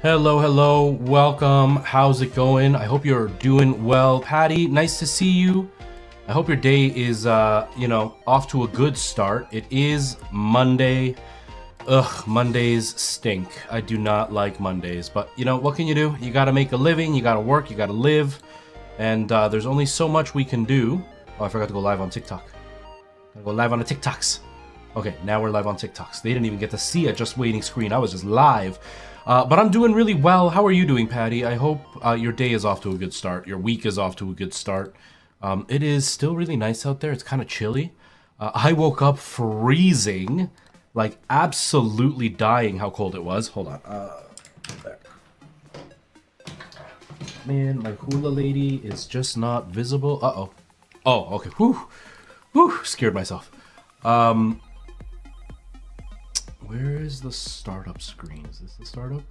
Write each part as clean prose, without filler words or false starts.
Hello, hello, welcome. How's it going? I hope you're doing well. Patty, nice to see you. I hope your day is, off to a good start. It is Monday. Ugh, Mondays stink. I do not like Mondays, but what can you do? You gotta make a living, you gotta work, you gotta live, and there's only so much we can do. Oh, I forgot to go live on TikTok. Gotta go live on the TikToks. Okay, now we're live on TikToks. They didn't even get to see a just waiting screen. I was just live. But I'm doing really well. How are you doing, Patty? I hope your day is off to a good start. Your week is off to a good start. It is still really nice out there. It's kind of chilly. I woke up freezing, like absolutely dying how cold it was. Hold on. There. Man, my hula lady is just not visible. Uh-oh. Oh, okay. Whew. Whew. Scared myself. Where is the startup screen? Is this the startup?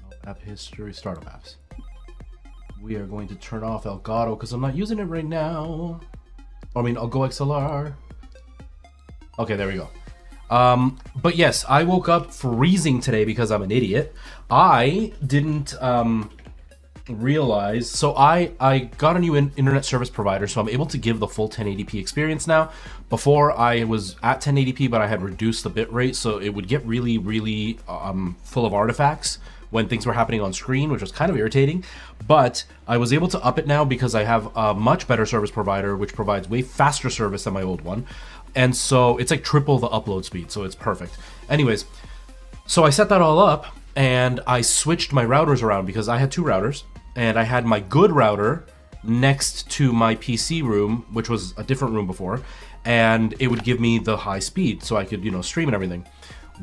No, app history, startup apps. We are going to turn off Elgato because I'm not using it right now. I'll go XLR. Okay, there we go. But yes, I woke up freezing today because I'm an idiot. I didn't realize, so I got a new internet service provider, so I'm able to give the full 1080p experience now. Before I was at 1080p, but I had reduced the bitrate, so it would get really full of artifacts when things were happening on screen, which was kind of irritating. But I was able to up it now because I have a much better service provider, which provides way faster service than my old one, and so it's like triple the upload speed, so it's perfect. Anyways, so I set that all up and I switched my routers around because I had two routers. And I had my good router next to my PC room, which was a different room before, and it would give me the high speed so I could, stream and everything.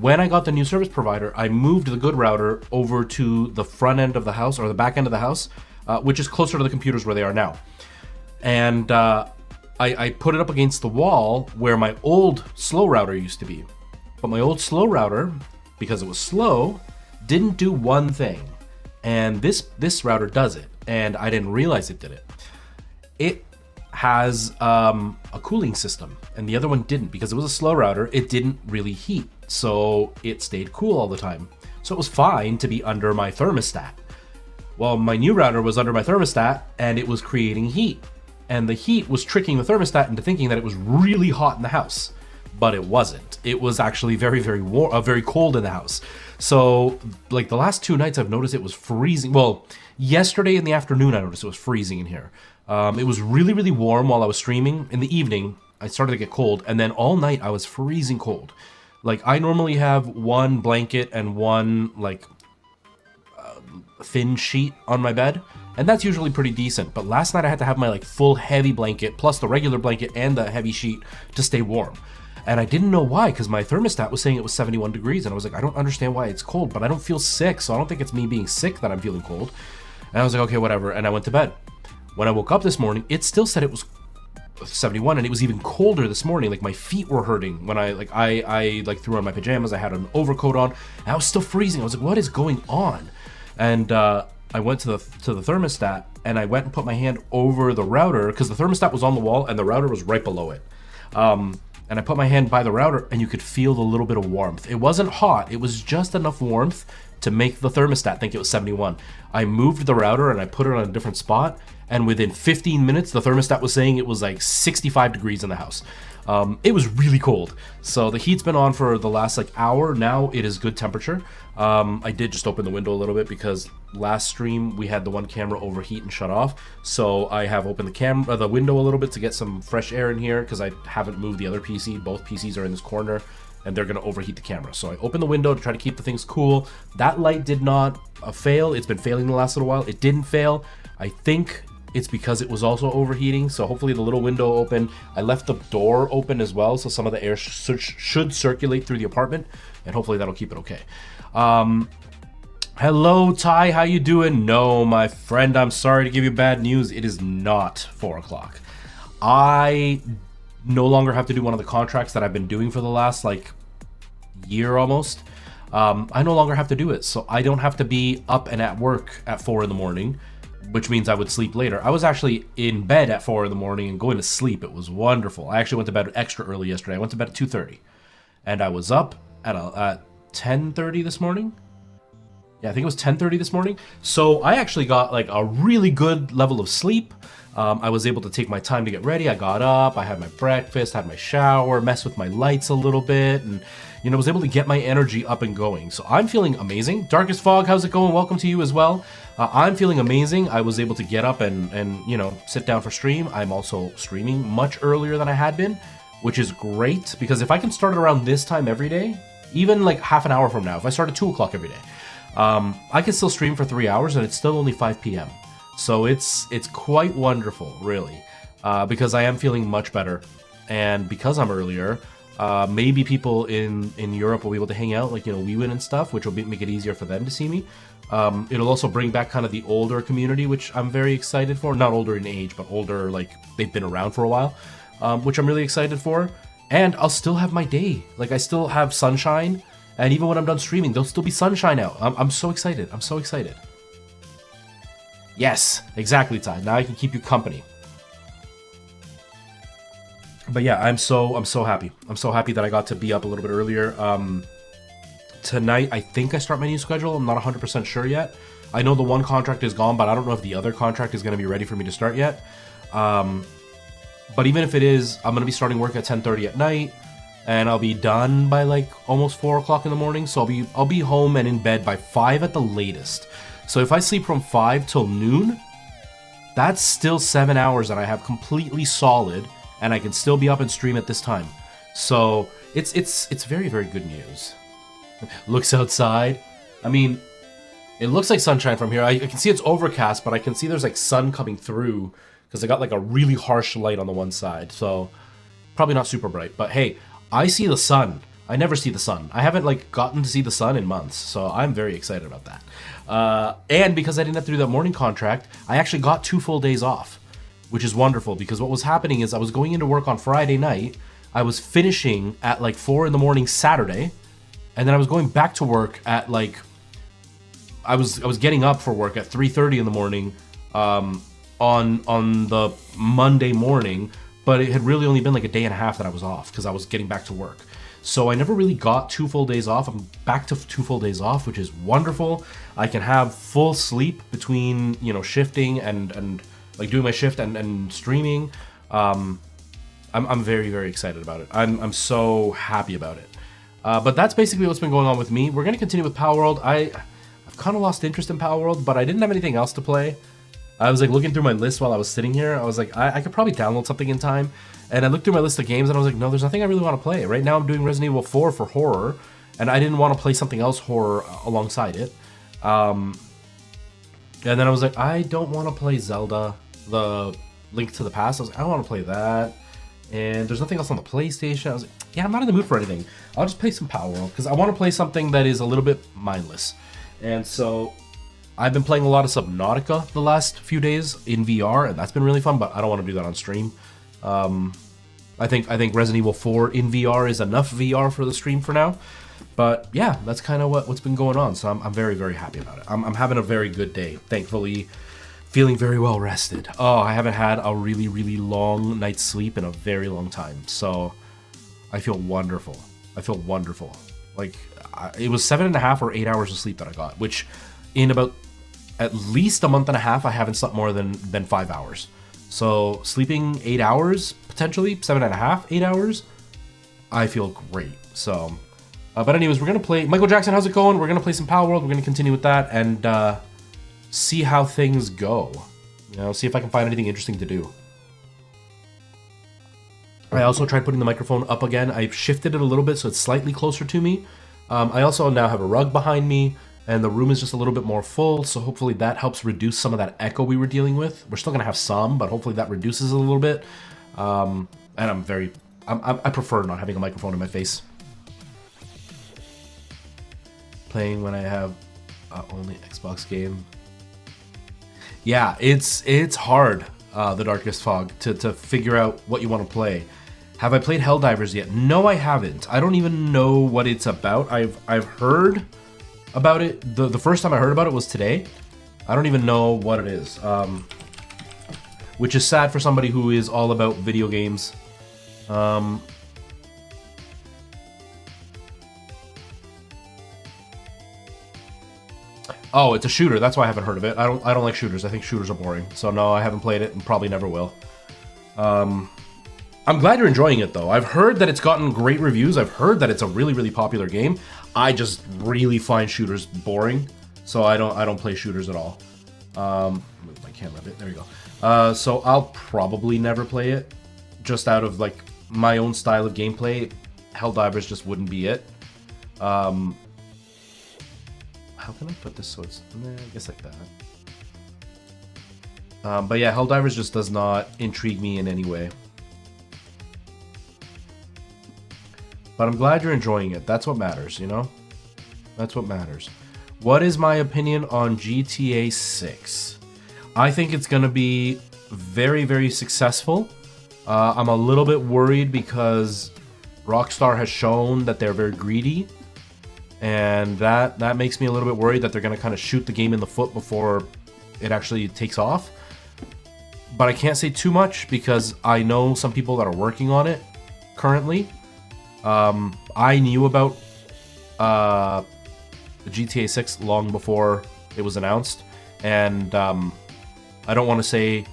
When I got the new service provider, I moved the good router over to the front end of the house, or the back end of the house, which is closer to the computers where they are now. And I put it up against the wall where my old slow router used to be. But my old slow router, because it was slow, didn't do one thing. And this router does it, and I didn't realize it did it. It has a cooling system, and the other one didn't. Because it was a slow router, it didn't really heat, so it stayed cool all the time. So it was fine to be under my thermostat. Well, my new router was under my thermostat, and it was creating heat. And the heat was tricking the thermostat into thinking that it was really hot in the house. But it wasn't. It was actually very warm, very cold in the house. So, like the last 2 nights, I've noticed it was freezing. Well, yesterday in the afternoon, I noticed it was freezing in here. It was really warm while I was streaming. In the evening, I started to get cold, and then all night I was freezing cold. Like I normally have one blanket and one thin sheet on my bed, and that's usually pretty decent. But last night I had to have my full heavy blanket plus the regular blanket and the heavy sheet to stay warm. And I didn't know why, because my thermostat was saying it was 71 degrees. And I was like, I don't understand why it's cold, but I don't feel sick. So I don't think it's me being sick that I'm feeling cold. And I was like, okay, whatever. And I went to bed. When I woke up this morning, it still said it was 71. And it was even colder this morning. Like my feet were hurting when I threw on my pajamas. I had an overcoat on. And I was still freezing. I was like, what is going on? And I went to the thermostat, and I went and put my hand over the router because the thermostat was on the wall and the router was right below it. And I put my hand by the router, and you could feel the little bit of warmth. It wasn't hot. It was just enough warmth to make the thermostat think it was 71. I moved the router, and I put it on a different spot, and within 15 minutes, the thermostat was saying it was like 65 degrees in the house. It was really cold. So the heat's been on for the last hour. Now it is good temperature. I did just open the window a little bit because last stream we had the one camera overheat and shut off. So I have opened the window a little bit to get some fresh air in here because I haven't moved the other PC. Both PCs are in this corner and they're going to overheat the camera. So I opened the window to try to keep the things cool. That light did not fail. It's been failing the last little while. It didn't fail. I think it's because it was also overheating, so hopefully the little window open. I left the door open as well, so some of the air should circulate through the apartment, and hopefully that'll keep it okay. Hello, Ty, how you doing? No, my friend, I'm sorry to give you bad news. It is not 4 o'clock. I no longer have to do one of the contracts that I've been doing for the last, year almost. I no longer have to do it, so I don't have to be up and at work at 4 in the morning, which means I would sleep later. I was actually in bed at 4 in the morning and going to sleep. It was wonderful. I actually went to bed extra early yesterday. I went to bed at 2:30, and I was up at 10:30 this morning. Yeah, I think it was 10:30 this morning. So I actually got like a really good level of sleep. I was able to take my time to get ready. I got up, I had my breakfast, had my shower, messed with my lights a little bit, and was able to get my energy up and going. So I'm feeling amazing. Darkest Fog, how's it going? Welcome to you as well. I'm feeling amazing. I was able to get up and sit down for stream. I'm also streaming much earlier than I had been, which is great because if I can start it around this time every day, even like half an hour from now, if I start at 2 o'clock every day, I can still stream for 3 hours and it's still only 5 p.m. So it's quite wonderful, really, because I am feeling much better. And because I'm earlier, maybe people in Europe will be able to hang out, like, we win and stuff, which will make it easier for them to see me. It'll also bring back kind of the older community, which I'm very excited for. Not older in age, but older, like, they've been around for a while, which I'm really excited for. And I'll still have my day. Like, I still have sunshine. And even when I'm done streaming, there'll still be sunshine out. I'm so excited. I'm so excited. Yes, exactly, Ty. Now I can keep you company. But yeah, I'm so happy. I'm so happy that I got to be up a little bit earlier. Tonight, I think I start my new schedule. I'm not 100% sure yet. I know the one contract is gone, but I don't know if the other contract is going to be ready for me to start yet. But even if it is, I'm going to be starting work at 10:30 at night. And I'll be done by like almost 4 o'clock in the morning. So I'll be home and in bed by 5 at the latest. So if I sleep from 5 till noon, that's still 7 hours that I have completely solid, and I can still be up and stream at this time. So it's very, very good news. Looks outside. I mean, it looks like sunshine from here. I can see it's overcast, but I can see there's like sun coming through because I got like a really harsh light on the one side. So probably not super bright, but hey, I see the sun. I never see the sun. I haven't like gotten to see the sun in months, so I'm very excited about that. And because I didn't have to do that morning contract, I actually got 2 full days off, which is wonderful because what was happening is I was going into work on Friday night. I was finishing at like 4 in the morning Saturday, and then I was going back to work at like I was getting up for work at 3:30 in the morning on the Monday morning, but it had really only been like a day and a half that I was off because I was getting back to work. So I never really got 2 full days off. I'm back to 2 full days off, which is wonderful. I can have full sleep between, shifting and like doing my shift and streaming. I'm very, very excited about it. I'm so happy about it. But that's basically what's been going on with me. We're going to continue with Palworld. I've kind of lost interest in Palworld, but I didn't have anything else to play. I was like looking through my list while I was sitting here. I was like, I could probably download something in time. And I looked through my list of games and I was like, no, there's nothing I really want to play. Right now I'm doing Resident Evil 4 for horror, and I didn't want to play something else horror alongside it. And then I was like, I don't want to play Zelda, the Link to the Past. I was like, I don't want to play that. And there's nothing else on the PlayStation. I was like, yeah, I'm not in the mood for anything. I'll just play some Palworld because I want to play something that is a little bit mindless. And so I've been playing a lot of Subnautica the last few days in VR, and that's been really fun, but I don't want to do that on stream. I think Resident Evil 4 in VR is enough VR for the stream for now. But yeah, that's kind of what's been going on, so I'm very, very happy about it. I'm having a very good day, thankfully. Feeling very well rested. Oh, I haven't had a really, really long night's sleep in a very long time, so I feel wonderful. I feel wonderful. Like, it was 7.5 or 8 hours of sleep that I got, which in about at least a month and a half, I haven't slept more than 5 hours. So sleeping 8 hours, potentially 7.5, 8 hours, I feel great. So, but anyways, we're gonna play Michael Jackson. How's it going? We're gonna play some Palworld. We're gonna continue with that and see how things go. See if I can find anything interesting to do. I also tried putting the microphone up again. I shifted it a little bit so it's slightly closer to me. I also now have a rug behind me, and the room is just a little bit more full, so hopefully that helps reduce some of that echo we were dealing with. We're still gonna have some, but hopefully that reduces it a little bit. And I prefer not having a microphone in my face. Playing when I have only Xbox game. Yeah, it's hard, The Darkest Fog, to figure out what you want to play. Have I played Helldivers yet? No, I haven't. I don't even know what it's about. I've heard about it. The first time I heard about it was today. I don't even know what it is. Which is sad for somebody who is all about video games. Oh, it's a shooter. That's why I haven't heard of it. I don't like shooters. I think shooters are boring. So no, I haven't played it and probably never will. I'm glad you're enjoying it though. I've heard that it's gotten great reviews. I've heard that it's a really, really popular game. I just really find shooters boring, so I don't play shooters at all. Move my camera a bit. There you go. So I'll probably never play it, just out of like my own style of gameplay. Helldivers just wouldn't be it. How can I put this so it's, I guess like that. But yeah, Helldivers just does not intrigue me in any way. But I'm glad you're enjoying it. That's what matters, you know? That's what matters. What is my opinion on GTA 6? I think it's going to be very, very successful. I'm a little bit worried because Rockstar has shown that they're very greedy. And that makes me a little bit worried that they're going to kind of shoot the game in the foot before it actually takes off. But I can't say too much because I know some people that are working on it currently. I knew about the GTA 6 long before it was announced, and I don't want to say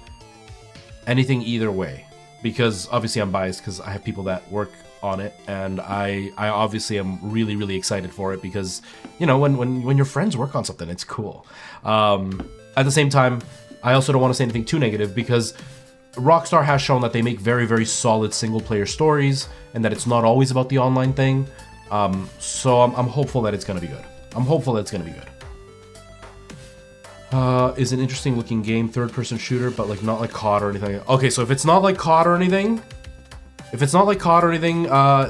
anything either way because obviously I'm biased because I have people that work on it, and I obviously am really, really excited for it because, you know, when your friends work on something, it's cool. At the same time, I also don't want to say anything too negative because Rockstar has shown that they make very, very solid single-player stories and that it's not always about the online thing. So I'm hopeful that it's going to be good. I'm hopeful that it's going to be good. Is an interesting-looking game, third-person shooter, but like not like COD or anything. Okay, so if it's not like COD or anything,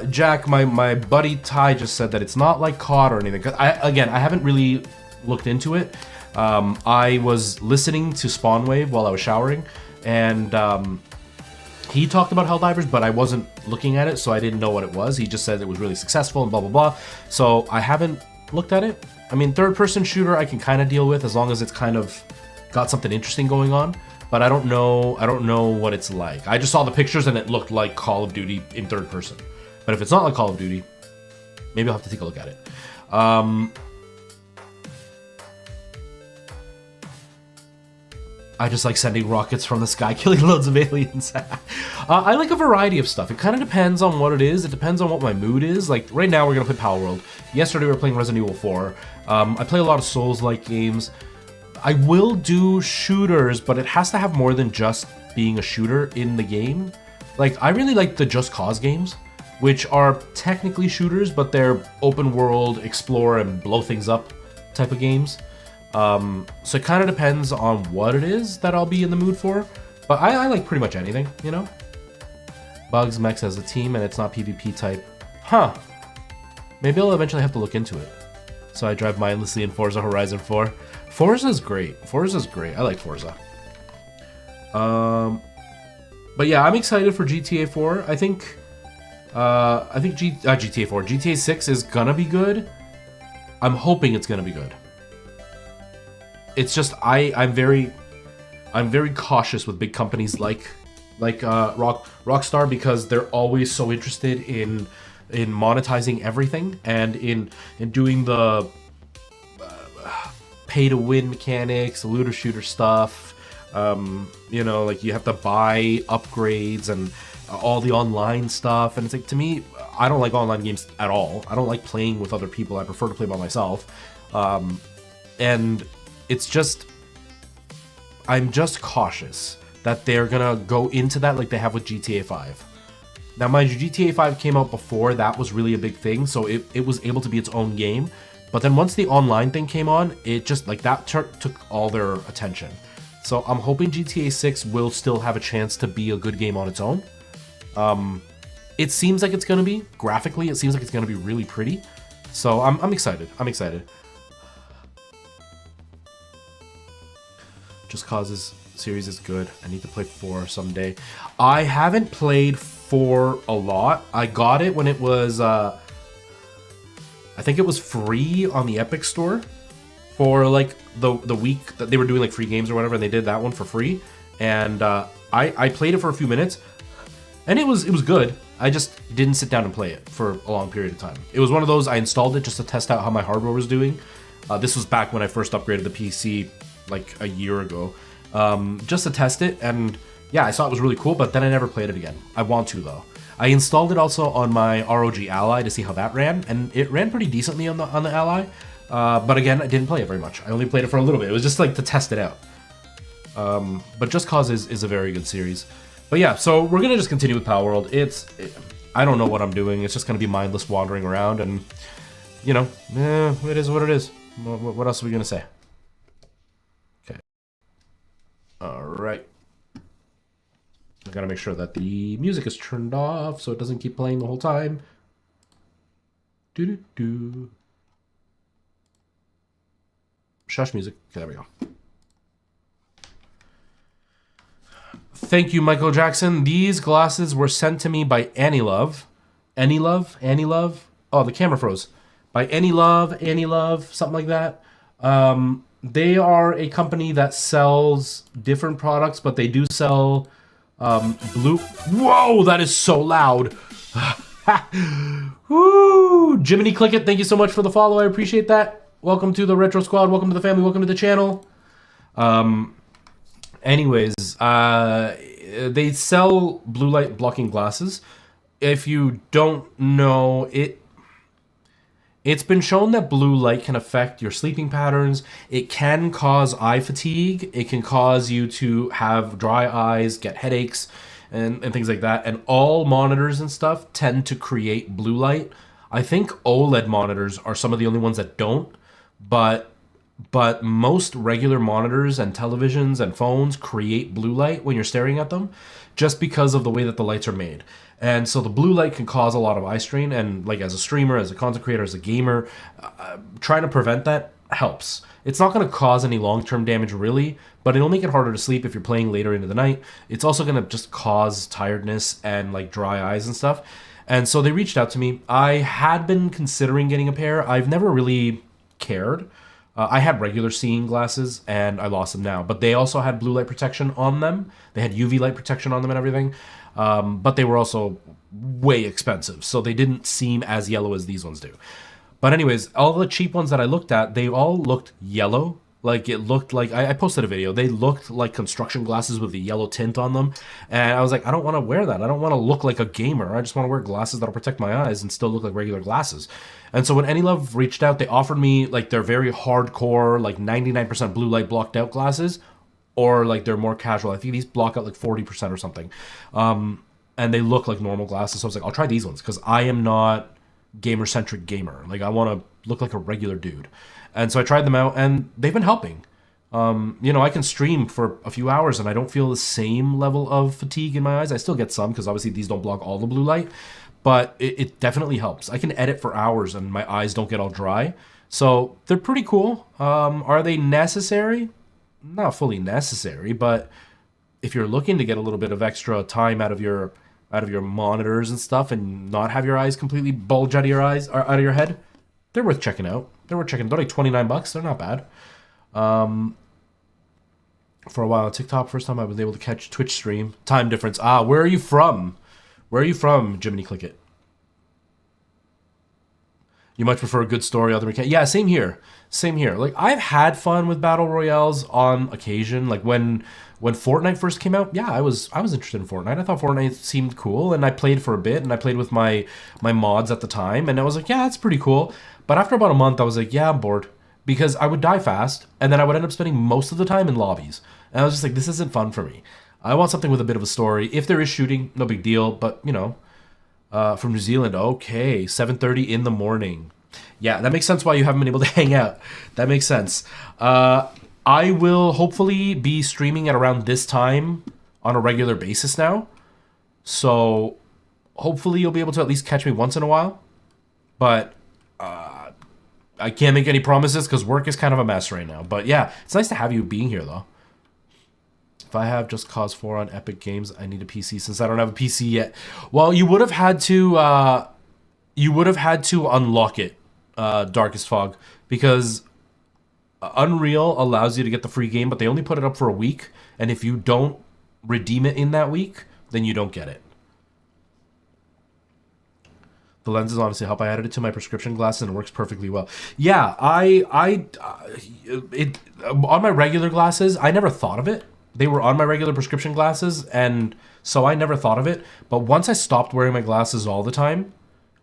Jack, my buddy Ty just said that it's not like COD or anything. 'Cause I haven't really looked into it. I was listening to Spawnwave while I was showering. And he talked about Helldivers, but I wasn't looking at it, so I didn't know what it was. He just said it was really successful and blah, blah, blah. So I haven't looked at it. I mean, third-person shooter I can kind of deal with as long as it's kind of got something interesting going on. But I don't know what it's like. I just saw the pictures and it looked like Call of Duty in third person. But if it's not like Call of Duty, maybe I'll have to take a look at it. I just like sending rockets from the sky, killing loads of aliens. I like a variety of stuff. It kind of depends on what it is. It depends on what my mood is. Like, right now we're going to play Palworld. Yesterday we were playing Resident Evil 4. I play a lot of Souls-like games. I will do shooters, but it has to have more than just being a shooter in the game. Like, I really like the Just Cause games, which are technically shooters, but they're open world, explore, and blow things up type of games. So it kind of depends on what it is that I'll be in the mood for, but I like pretty much anything, you know? Bugs Mechs as a team and it's not PvP type. Huh. Maybe I'll eventually have to look into it. So I drive mindlessly in Forza Horizon 4. Forza's great. Forza's great. I like Forza. But yeah, I'm excited for GTA 4. I think GTA 4. GTA 6 is gonna be good. I'm hoping it's gonna be good. It's just I'm very cautious with big companies like Rockstar because they're always so interested in monetizing everything and in doing the pay to win mechanics, looter shooter stuff. You know, like you have to buy upgrades and all the online stuff, and it's like, to me, I don't like online games at all. I don't like playing with other people. I prefer to play by myself. And it's just, I'm just cautious that they're gonna go into that like they have with GTA 5. Now, mind you, GTA 5 came out before that was really a big thing, so it was able to be its own game. But then once the online thing came on, it just, like, that took all their attention. So I'm hoping GTA 6 will still have a chance to be a good game on its own. It seems like it's gonna be. Graphically, it seems like it's gonna be really pretty. So I'm excited. I'm excited. Just Cause's series is good. I need to play 4 someday. I haven't played 4 a lot. I got it when it was, I think it was free on the Epic Store for like the week that they were doing like free games or whatever, and they did that one for free. And I played it for a few minutes, and it was good. I just didn't sit down and play it for a long period of time. It was one of those, I installed it just to test out how my hardware was doing. This was back when I first upgraded the PC like a year ago, just to test it. And yeah, I saw it was really cool, but then I never played it again. I want to though. I installed it also on my ROG Ally to see how that ran, and it ran pretty decently on the Ally. But again, I didn't play it very much. I only played it for a little bit. It was just like to test it out. But Just Cause is a very good series. But yeah, so we're gonna just continue with Palworld. I don't know what I'm doing. It's just gonna be mindless wandering around, and you know, it is what it is. What else are we gonna say? Okay. All right. I gotta make sure that the music is turned off so it doesn't keep playing the whole time. Do. Shush music. Okay, there we go. Thank you, Michael Jackson. These glasses were sent to me by Annie Love. Annie Love? Oh, the camera froze. By Annie Love, something like that. They are a company that sells different products, but they do sell blue. Whoa, that is so loud. Woo! Jiminy Click It, thank you so much for the follow. I appreciate that. Welcome to the Retro Squad. Welcome to the family. Welcome to the channel. Anyways, they sell blue light blocking glasses. If you don't know, it's been shown that blue light can affect your sleeping patterns. It can cause eye fatigue. It can cause you to have dry eyes, get headaches, and things like that. And all monitors and stuff tend to create blue light. I think OLED monitors are some of the only ones that don't, but most regular monitors and televisions and phones create blue light when you're staring at them just because of the way that the lights are made. And so the blue light can cause a lot of eye strain, and like as a streamer, as a content creator, as a gamer, trying to prevent that helps. It's not going to cause any long-term damage really, but it'll make it harder to sleep if you're playing later into the night. It's also going to just cause tiredness and like dry eyes and stuff. And so they reached out to me. I had been considering getting a pair. I've never really cared. I had regular seeing glasses and I lost them now, but they also had blue light protection on them. They had UV light protection on them and everything, but they were also way expensive, so they didn't seem as yellow as these ones do. But anyways, all the cheap ones that I looked at, they all looked yellow. Like it looked like, I posted a video, they looked like construction glasses with a yellow tint on them. And I was like, I don't want to wear that. I don't want to look like a gamer. I just want to wear glasses that'll protect my eyes and still look like regular glasses. And so when AnyLove reached out, they offered me like their very hardcore, like 99% blue light blocked out glasses, or like they're more casual. I think these block out like 40% or something. And they look like normal glasses. So I was like, I'll try these ones because I am not gamer-centric gamer. Like I want to look like a regular dude. And so I tried them out, and they've been helping. You know, I can stream for a few hours, and I don't feel the same level of fatigue in my eyes. I still get some, because obviously these don't block all the blue light, but it definitely helps. I can edit for hours, and my eyes don't get all dry. So they're pretty cool. Are they necessary? Not fully necessary, but if you're looking to get a little bit of extra time out of your monitors and stuff, and not have your eyes completely bulge out of your eyes or out of your head, they're worth checking out. They're like 29 bucks. They're not bad. For a while on TikTok, first time I was able to catch Twitch stream. Time difference. Where are you from? Where are you from, Jiminy Click It? You much prefer a good story other mechanic? Yeah, same here. Same here. Like I've had fun with battle royales on occasion. Like when Fortnite first came out, yeah, I was interested in Fortnite. I thought Fortnite seemed cool, and I played for a bit, and I played with my mods at the time, and I was like, yeah, that's pretty cool. But after about a month, I was like, yeah, I'm bored, because I would die fast, and then I would end up spending most of the time in lobbies, and I was just like, this isn't fun for me. I want something with a bit of a story. If there is shooting, no big deal, but you know, from New Zealand, okay, 7:30 in the morning. Yeah, that makes sense why you haven't been able to hang out. That makes sense. I will hopefully be streaming at around this time on a regular basis now. So hopefully you'll be able to at least catch me once in a while. But I can't make any promises because work is kind of a mess right now. But yeah, it's nice to have you being here though. If I have Just Cause 4 on Epic Games, I need a PC since I don't have a PC yet. Well, you would have had to unlock it, Darkest Fog, because Unreal allows you to get the free game, but they only put it up for a week, and if you don't redeem it in that week, then you don't get it. The lenses honestly help. I added it to my prescription glasses and it works perfectly well. Yeah, on my regular glasses, I never thought of it. They were on my regular prescription glasses, and so I never thought of it. But once I stopped wearing my glasses all the time,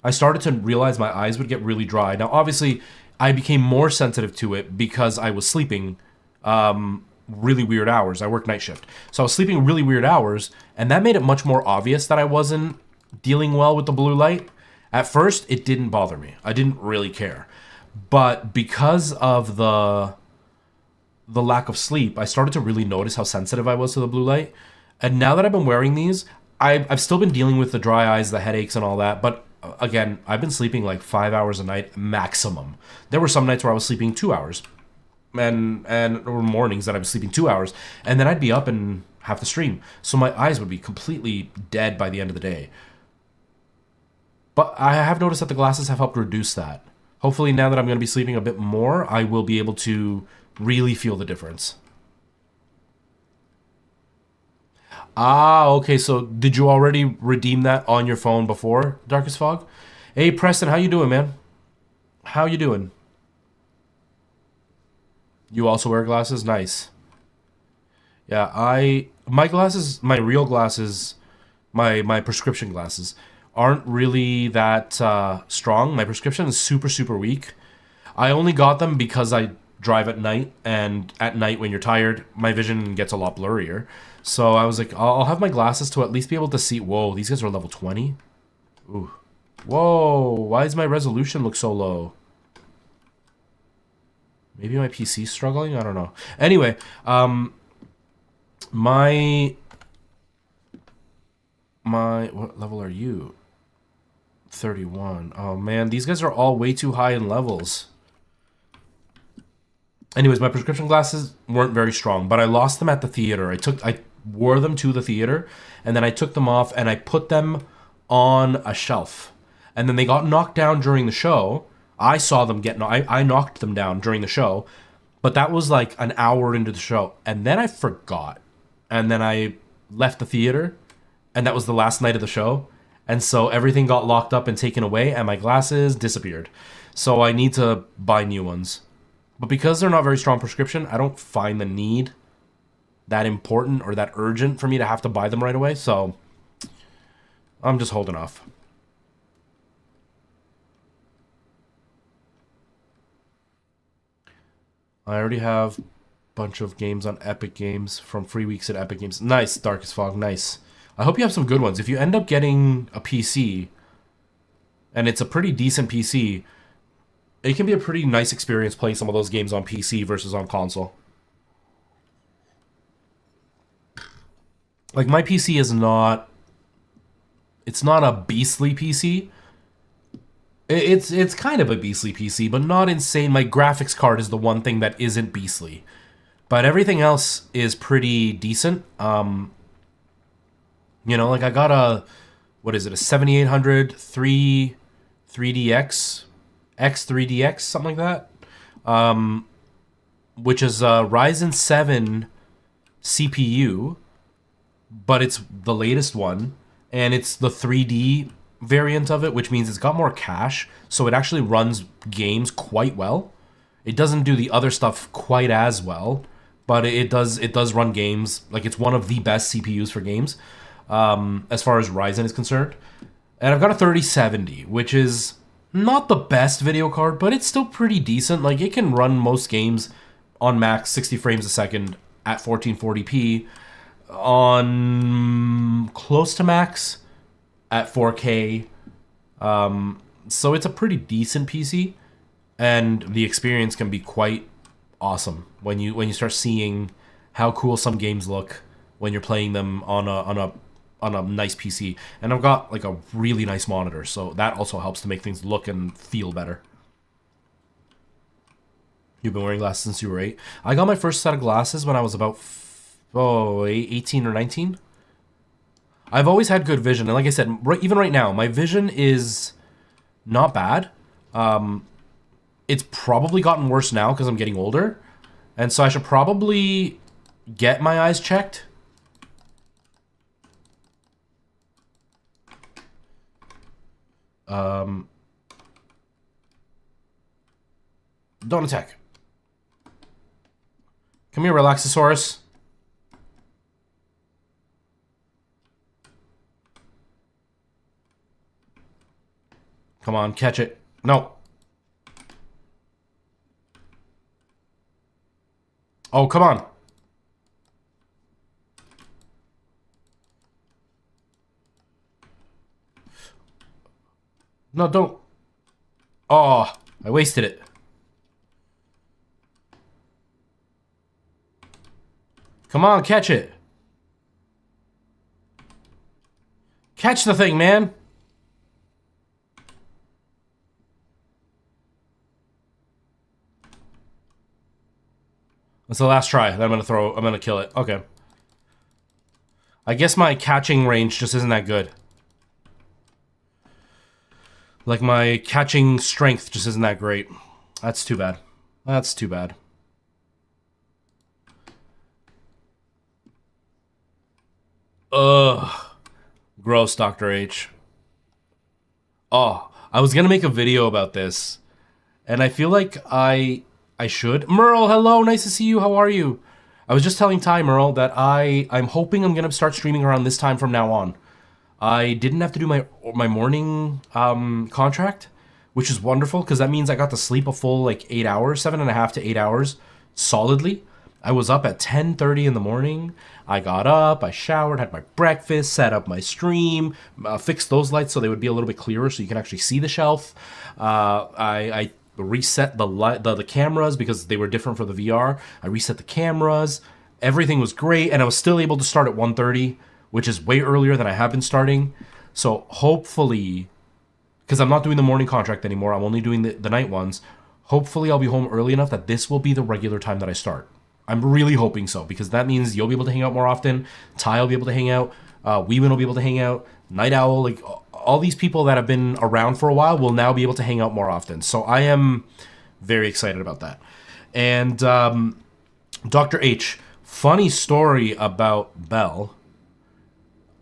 I started to realize my eyes would get really dry. Now, obviously, I became more sensitive to it because I was sleeping really weird hours. I worked night shift. So I was sleeping really weird hours, and that made it much more obvious that I wasn't dealing well with the blue light. At first, it didn't bother me. I didn't really care. But because of the lack of sleep, I started to really notice how sensitive I was to the blue light. And now that I've been wearing these, I've still been dealing with the dry eyes, the headaches, and all that. But again, I've been sleeping like 5 hours a night maximum. There were some nights where I was sleeping 2 hours. And there were mornings that I was sleeping 2 hours. And then I'd be up and have to stream. So my eyes would be completely dead by the end of the day. But I have noticed that the glasses have helped reduce that. Hopefully now that I'm going to be sleeping a bit more, I will be able to really feel the difference. Ah, okay, so did you already redeem that on your phone before, Darkest Fog? Hey, Preston, how you doing, man? How you doing? You also wear glasses? Nice. Yeah, my glasses, my real glasses, my prescription glasses aren't really that strong. My prescription is super, super weak. I only got them because I drive at night, and at night when you're tired, my vision gets a lot blurrier. So I was like, I'll have my glasses to at least be able to see. Whoa, these guys are level 20? Ooh. Whoa, why does my resolution look so low? Maybe my PC's struggling? I don't know. Anyway, my what level are you? 31. Oh man, these guys are all way too high in levels. Anyways, my prescription glasses weren't very strong, but I lost them at the theater. I wore them to the theater, and then I took them off and I put them on a shelf. And then they got knocked down during the show. I saw them get I knocked them down during the show, but that was like an hour into the show. And then I forgot. And then I left the theater, and that was the last night of the show. And so everything got locked up and taken away, and my glasses disappeared. So I need to buy new ones. But because they're not very strong prescription, I don't find the need that important or that urgent for me to have to buy them right away. So I'm just holding off. I already have a bunch of games on Epic Games from free weeks at Epic Games. Nice, Darkest Fog, nice. I hope you have some good ones. If you end up getting a PC, and it's a pretty decent PC, it can be a pretty nice experience playing some of those games on PC versus on console. Like, my PC is not... It's not a beastly PC. It's kind of a beastly PC, but not insane. My graphics card is the one thing that isn't beastly. But everything else is pretty decent. You know, like I got a... What is it? A 7800 3DX... X3DX, something like that. Which is a Ryzen 7 CPU, but it's the latest one, and it's the 3D variant of it, which means it's got more cache, so it actually runs games quite well. It doesn't do the other stuff quite as well, but it does run games. Like, it's one of the best CPUs for games, as far as Ryzen is concerned. And I've got a 3070, which is not the best video card, but it's still pretty decent. Like, it can run most games on max 60 frames a second at 1440p, on close to max at 4K. So it's a pretty decent PC, and the experience can be quite awesome when you start seeing how cool some games look when you're playing them on a nice PC. And I've got like a really nice monitor, so that also helps to make things look and feel better. You've been wearing glasses since you were 8. I got my first set of glasses when I was about 18 or 19. I've always had good vision, and like I said, even right now, my vision is not bad. It's probably gotten worse now because I'm getting older, and so I should probably get my eyes checked. Don't attack. Come here, Relaxosaurus. Come on, catch it. No. Oh, come on. No, don't. Oh, I wasted it. Come on, catch it. Catch the thing, man. That's the last try that I'm gonna kill it. Okay. I guess my catching range just isn't that good. Like, my catching strength just isn't that great. That's too bad. That's too bad. Ugh. Gross, Dr. H. Oh, I was gonna make a video about this, and I feel like I should. Merle, hello, nice to see you. How are you? I was just telling Ty, Merle, that I'm hoping I'm gonna start streaming around this time from now on. I didn't have to do my morning contract, which is wonderful because that means I got to sleep a full like 8 hours, 7.5 to 8 hours solidly. I was up at 10:30 in the morning. I got up, I showered, had my breakfast, set up my stream, fixed those lights so they would be a little bit clearer so you can actually see the shelf. I reset the cameras because they were different for the VR. I reset the cameras. Everything was great, and I was still able to start at 1:30, which is way earlier than I have been starting. So hopefully, because I'm not doing the morning contract anymore, I'm only doing the night ones. Hopefully I'll be home early enough that this will be the regular time that I start. I'm really hoping so, because that means you'll be able to hang out more often. Ty will be able to hang out. Weeman will be able to hang out. Night Owl, like all these people that have been around for a while will now be able to hang out more often. So I am very excited about that. And Dr. H, funny story about Belle.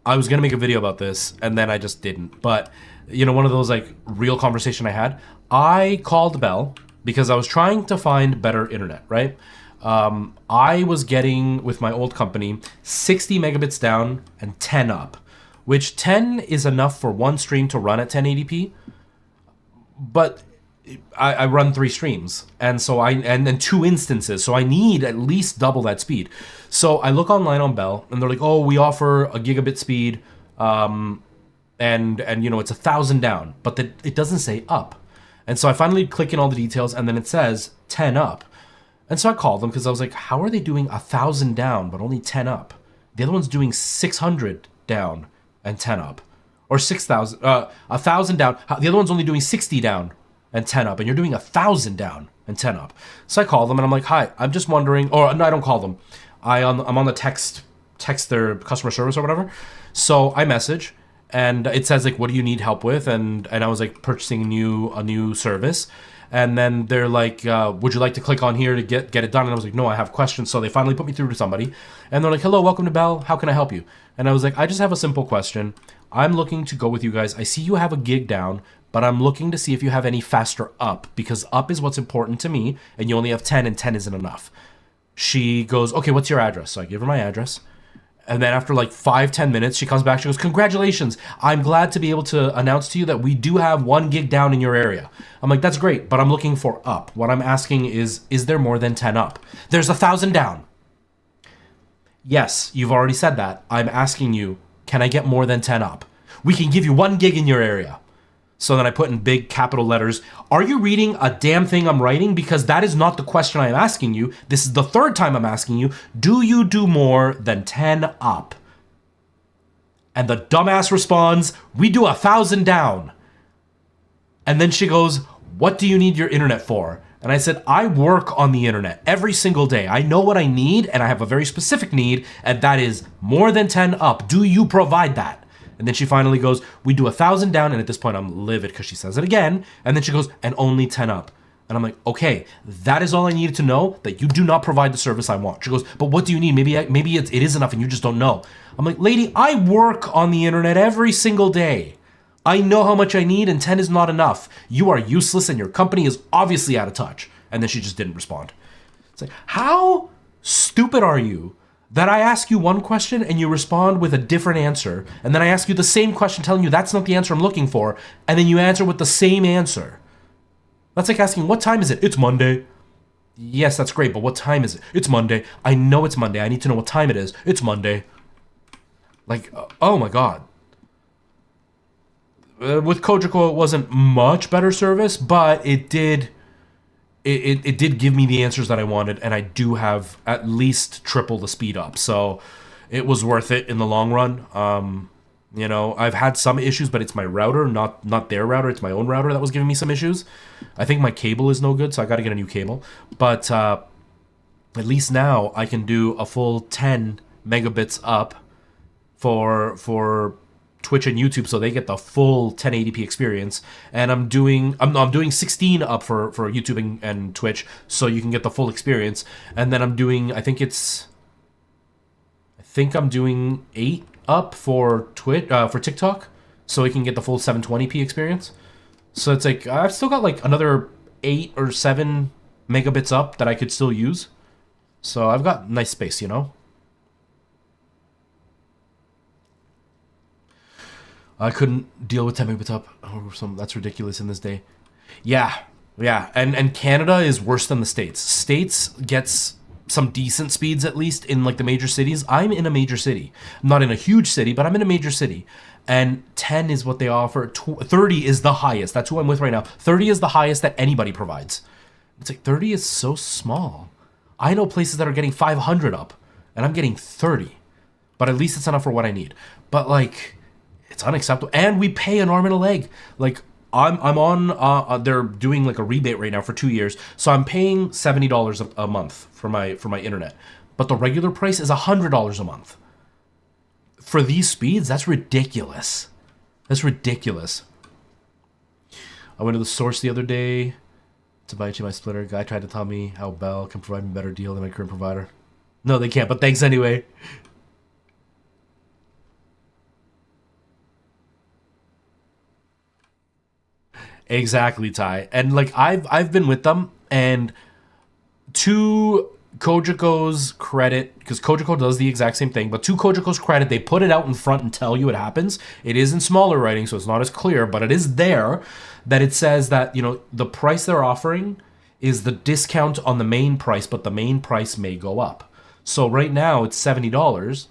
I was going to make a video about this, and then I just didn't. But, you know, one of those, like, real conversation I had. I called Belle because I was trying to find better internet, right? I was getting, with my old company, 60 megabits down and 10 up, which 10 is enough for one stream to run at 1080p, but I run 3 streams, and so and then 2 instances, so I need at least double that speed. So I look online on Bell, and they're like, oh, we offer a gigabit speed, and you know, it's 1,000 down, but it doesn't say up. And so I finally click in all the details, and then it says 10 up. And so I called them because I was like, how are they doing 1,000 down but only 10 up? The other one's doing 600 down and 10 up, or 6,000, 1,000 down. The other one's only doing 60 down and 10 up, and you're doing 1,000 down and 10 up. So I call them and I'm like, hi, I'm just wondering, or no, I don't call them. I'm on the text their customer service or whatever. So I message, and it says like, what do you need help with? And I was like purchasing a new service. And then they're like, would you like to click on here to get it done? And I was like, no, I have questions. So they finally put me through to somebody. And they're like, hello, welcome to Bell. How can I help you? And I was like, I just have a simple question. I'm looking to go with you guys. I see you have a gig down, but I'm looking to see if you have any faster up, because up is what's important to me, and you only have 10, and 10 isn't enough. She goes, okay, what's your address? So I give her my address. And then after like 5-10 minutes, she comes back. She goes, congratulations. I'm glad to be able to announce to you that we do have 1 gig down in your area. I'm like, that's great, but I'm looking for up. What I'm asking is there more than 10 up? There's 1,000 down. Yes, you've already said that. I'm asking you, can I get more than 10 up? We can give you 1 gig in your area. So then I put in big capital letters, are you reading a damn thing I'm writing? Because that is not the question I am asking you. This is the 3rd time I'm asking you, do you do more than 10 up? And the dumbass responds, we do 1,000 down. And then she goes, what do you need your internet for? And I said, I work on the internet every single day. I know what I need, and I have a very specific need, and that is more than 10 up. Do you provide that? And then she finally goes, we do 1,000 down. And at this point, I'm livid because she says it again. And then she goes, and only 10 up. And I'm like, okay, that is all I needed to know, that you do not provide the service I want. She goes, but what do you need? Maybe it is enough and you just don't know. I'm like, lady, I work on the internet every single day. I know how much I need, and 10 is not enough. You are useless, and your company is obviously out of touch. And then she just didn't respond. It's like, how stupid are you that I ask you one question and you respond with a different answer, and then I ask you the same question telling you that's not the answer I'm looking for, and then you answer with the same answer? That's like asking, what time is it? It's Monday. Yes, that's great, but what time is it? It's Monday. I know it's Monday. I need to know what time it is. It's Monday. Like, oh my god. With Kojiko, it wasn't much better service, but it did... It did give me the answers that I wanted, and I do have at least triple the speed up. So it was worth it in the long run. You know, I've had some issues, but it's my router, not their router. It's my own router that was giving me some issues. I think my cable is no good, so I got to get a new cable. But at least now I can do a full 10 megabits up for Twitch and YouTube, so they get the full 1080p experience. And I'm doing 16 up for YouTube and Twitch, so you can get the full experience. And then I'm doing, I think I'm doing 8 up for TikTok, so we can get the full 720p experience. So it's like I've still got like another 8 or 7 megabits up that I could still use. So I've got nice space, you know. I couldn't deal with 10 megabits up. Oh, that's ridiculous in this day. Yeah. And Canada is worse than the States. States gets some decent speeds, at least, in like the major cities. I'm in a major city. I'm not in a huge city, but I'm in a major city. And 10 is what they offer. 30 is the highest. That's who I'm with right now. 30 is the highest that anybody provides. It's like 30 is so small. I know places that are getting 500 up, and I'm getting 30. But at least it's enough for what I need. But like... it's unacceptable, and we pay an arm and a leg. Like I'm on. They're doing like a rebate right now for 2 years, so I'm paying $70 a month for my internet. But the regular price is $100 a month for these speeds. That's ridiculous. That's ridiculous. I went to the source the other day to buy HDMI splitter. Guy tried to tell me how Bell can provide me a better deal than my current provider. No, they can't. But thanks anyway. Exactly, Ty. And like I've been with them, and to Kojiko's credit, because Kojiko does the exact same thing, but to Kojiko's credit, they put it out in front and tell you it happens. It is in smaller writing, so it's not as clear, but it is there that it says that, you know, the price they're offering is the discount on the main price, but the main price may go up. So right now it's $70,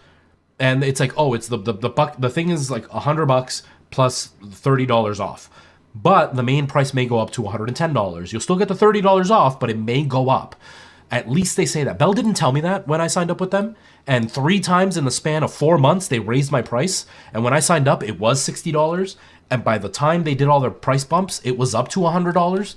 and it's like, oh, it's the thing is like $100 plus $30 off. But the main price may go up to $110. You'll still get the $30 off, but it may go up. At least they say that. Bell didn't tell me that when I signed up with them. And 3 times in the span of 4 months, they raised my price. And when I signed up, it was $60. And by the time they did all their price bumps, it was up to $100.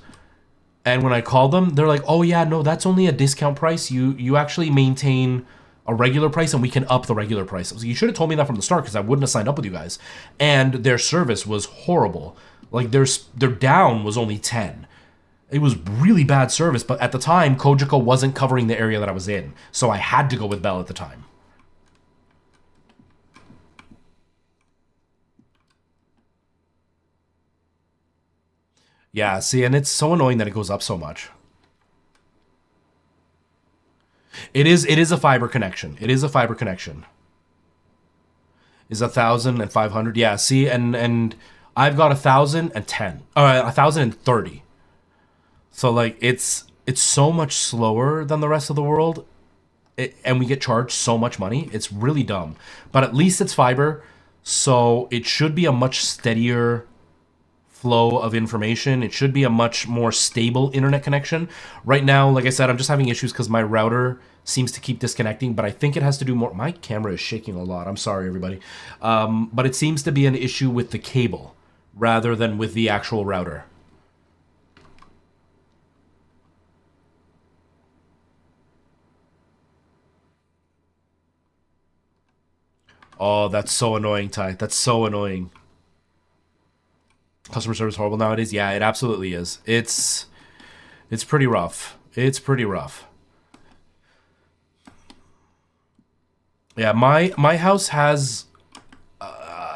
And when I called them, they're like, oh yeah, no, that's only a discount price. You actually maintain a regular price, and we can up the regular price. So you should have told me that from the start, because I wouldn't have signed up with you guys. And their service was horrible. Like, their down was only 10. It was really bad service, but at the time, Kojiko wasn't covering the area that I was in. So I had to go with Bell at the time. Yeah, see, and it's so annoying that it goes up so much. It is a fiber connection. It is a fiber connection. Is 1,500? Yeah, see, and I've got 1,010. 1,030. So like it's so much slower than the rest of the world, and we get charged so much money. It's really dumb. But at least it's fiber, so it should be a much steadier flow of information. It should be a much more stable internet connection. Right now, like I said, I'm just having issues because my router seems to keep disconnecting, but I think it has to do more. My camera is shaking a lot. I'm sorry, everybody. But it seems to be an issue with the cable rather than with the actual router. Oh, that's so annoying, Ty. That's so annoying. Customer service horrible nowadays? Yeah, it absolutely is. It's pretty rough. It's pretty rough. Yeah, my house has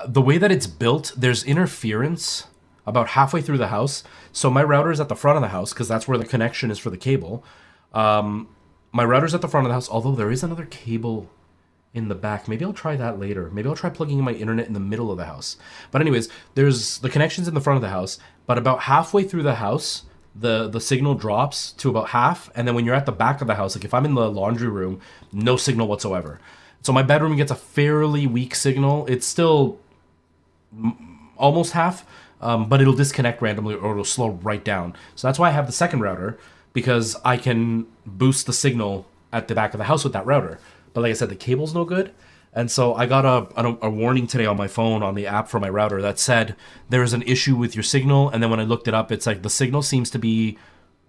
the way that it's built, there's interference about halfway through the house. So my router is at the front of the house because that's where the connection is for the cable. My router's at the front of the house, although there is another cable in the back. Maybe I'll try that later. Maybe I'll try plugging in my internet in the middle of the house. But anyways, there's the connections in the front of the house, but about halfway through the house, the signal drops to about half, and then when you're at the back of the house, like if I'm in the laundry room, no signal whatsoever. So my bedroom gets a fairly weak signal. It's still almost half, but it'll disconnect randomly or it'll slow right down. So that's why I have the second router, because I can boost the signal at the back of the house with that router. But like I said, the cable's no good. And so I got a warning today on my phone on the app for my router that said there is an issue with your signal. And then when I looked it up, it's like the signal seems to be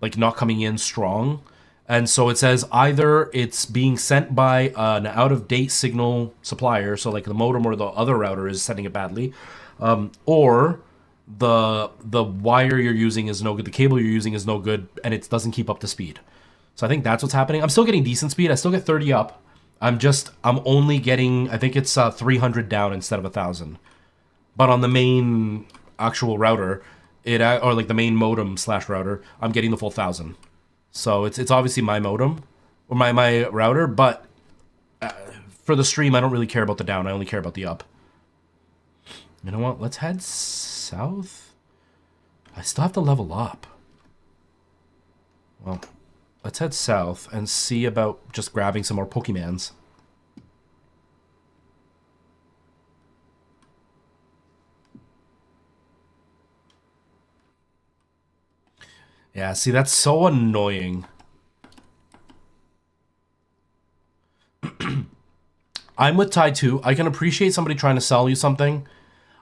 like not coming in strong. And so it says either it's being sent by an out-of-date signal supplier, so like the modem or the other router is sending it badly, or the wire you're using is no good, the cable you're using is no good, and it doesn't keep up to speed. So I think that's what's happening. I'm still getting decent speed. I still get 30 up. I'm only getting, I think it's 300 down instead of 1,000. But on the main actual router, or like the main modem / router, I'm getting the full 1,000. So it's obviously my modem or my router, but for the stream, I don't really care about the down. I only care about the up. You know what? Let's head south. I still have to level up. Well, let's head south and see about just grabbing some more Pokemans. Yeah, see, that's so annoying. I'm with Ty too. I can appreciate somebody trying to sell you something.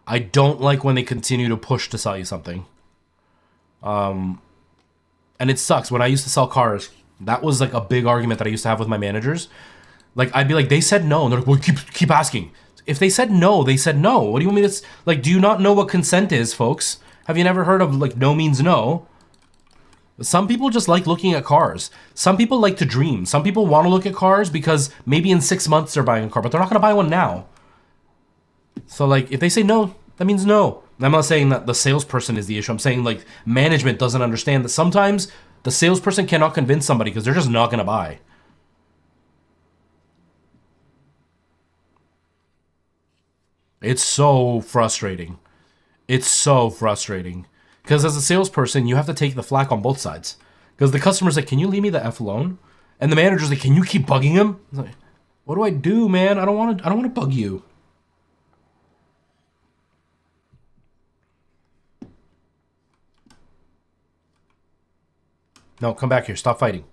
I don't like when they continue to push to sell you something. And it sucks. When I used to sell cars, that was like a big argument that I used to have with my managers. Like, I'd be like, they said no. And they're like, well, keep asking. If they said no, they said no. What do you want me to... Like, do you not know what consent is, folks? Have you never heard of, like, no means no? Some people just like looking at cars. Some people like to dream. Some people want to look at cars because maybe in 6 months they're buying a car, but they're not going to buy one now. So, like, if they say no, that means no. I'm not saying that the salesperson is the issue. I'm saying, like, management doesn't understand that sometimes the salesperson cannot convince somebody because they're just not going to buy. It's so frustrating. It's so frustrating. Because as a salesperson, you have to take the flack on both sides. Because the customer's like, can you leave me the F alone? And the manager's like, can you keep bugging him? I'm like, what do I do, man? I don't want to bug you. No, come back here. Stop fighting.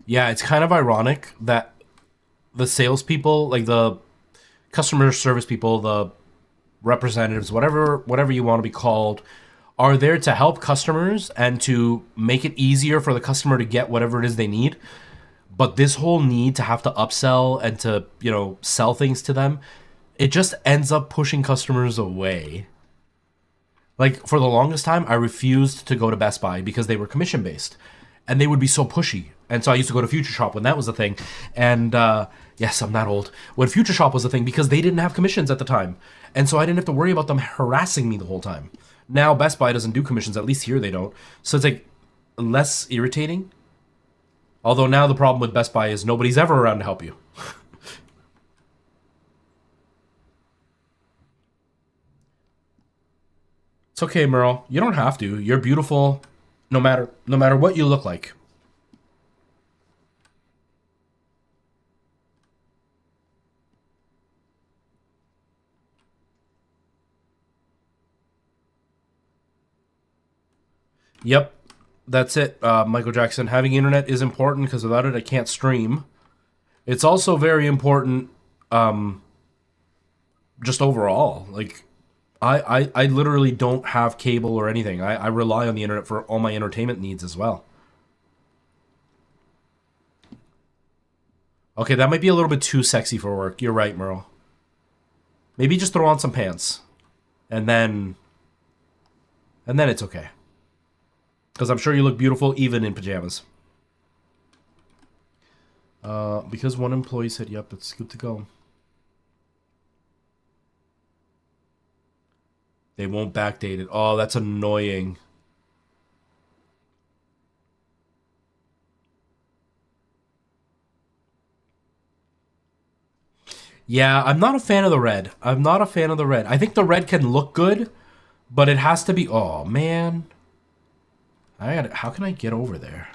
Yeah, it's kind of ironic that the salespeople, like the customer service people, the representatives, whatever you want to be called, are there to help customers and to make it easier for the customer to get whatever it is they need. But this whole need to have to upsell and to, you know, sell things to them, it just ends up pushing customers away. Like, for the longest time, I refused to go to Best Buy because they were commission-based. And they would be so pushy. And so I used to go to Future Shop when that was the thing. And yes, I'm that old. When Future Shop was the thing, because they didn't have commissions at the time. And so I didn't have to worry about them harassing me the whole time. Now Best Buy doesn't do commissions, at least here they don't. So it's like less irritating. Although now the problem with Best Buy is nobody's ever around to help you. It's okay, Merle. You don't have to. You're beautiful no matter what you look like. Yep, that's it, Michael Jackson. Having internet is important because without it, I can't stream. It's also very important, just overall. Like, I literally don't have cable or anything. I rely on the internet for all my entertainment needs as well. Okay, that might be a little bit too sexy for work. You're right, Merle. Maybe just throw on some pants. And then it's okay. Because I'm sure you look beautiful even in pajamas. Because one employee said, yep, it's good to go. They won't backdate it. Oh, that's annoying. Yeah, I'm not a fan of the red. I'm not a fan of the red. I think the red can look good, but it has to be... Oh, man. How can I get over there?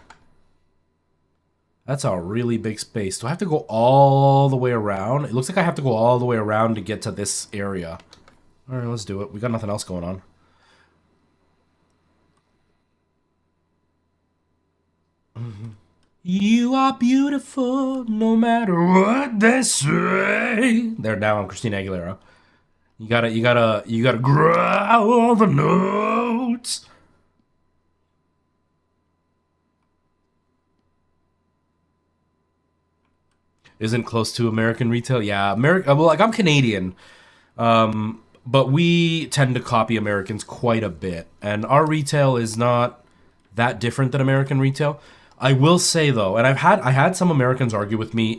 That's a really big space. Do I have to go all the way around? It looks like I have to go all the way around to get to this area. All right, let's do it. We got nothing else going on. You are beautiful no matter what they say. There, now I'm Christina Aguilera. You gotta growl the notes. Isn't close to American retail? Yeah, Well, like I'm Canadian, but we tend to copy Americans quite a bit, and our retail is not that different than American retail. I will say though, and I had some Americans argue with me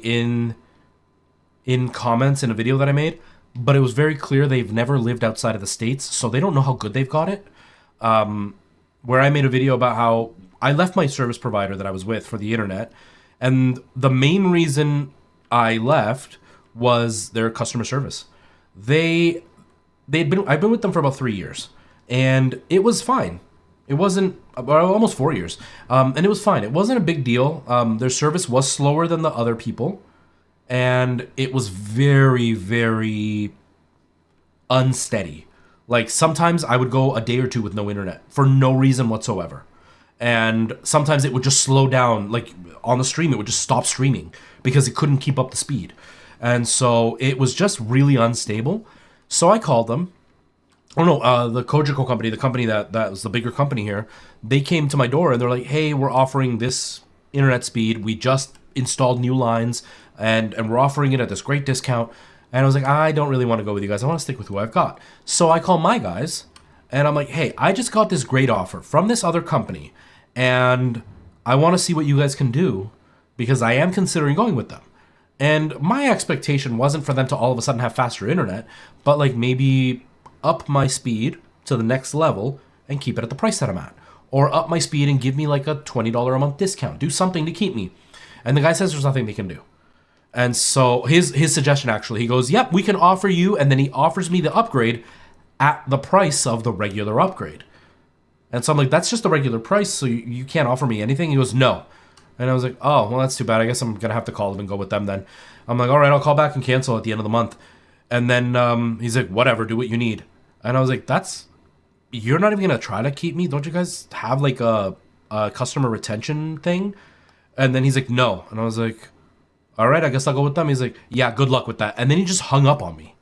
in comments in a video that I made, but it was very clear they've never lived outside of the States, so they don't know how good they've got it. Where I made a video about how I left my service provider that I was with for the internet, and the main reason I left was their customer service. I've been with them for about 3 years, and it was fine. It wasn't almost 4 years, and it was fine. It wasn't a big deal. Their service was slower than the other people, and it was very, very unsteady. Like sometimes I would go a day or two with no internet for no reason whatsoever. And sometimes it would just slow down, like on the stream, it would just stop streaming because it couldn't keep up the speed. And so it was just really unstable. So I called them. Oh no, the Kojiko company, the company that was the bigger company here, they came to my door and they're like, hey, we're offering this internet speed. We just installed new lines and we're offering it at this great discount. And I was like, I don't really want to go with you guys. I want to stick with who I've got. So I call my guys and I'm like, hey, I just got this great offer from this other company and I want to see what you guys can do because I am considering going with them. And my expectation wasn't for them to all of a sudden have faster internet, but like maybe up my speed to the next level and keep it at the price that I'm at. Or up my speed and give me like a $20 a month discount. Do something to keep me. And the guy says there's nothing they can do. And so his suggestion actually, he goes, yep, we can offer you, and then he offers me the upgrade at the price of the regular upgrade. And so I'm like, that's just the regular price, so you can't offer me anything? He goes, no. And I was like, oh, well, that's too bad. I guess I'm going to have to call them and go with them then. I'm like, all right, I'll call back and cancel at the end of the month. And then he's like, whatever, do what you need. And I was like, you're not even going to try to keep me? Don't you guys have like a customer retention thing? And then he's like, no. And I was like, all right, I guess I'll go with them. He's like, yeah, good luck with that. And then he just hung up on me.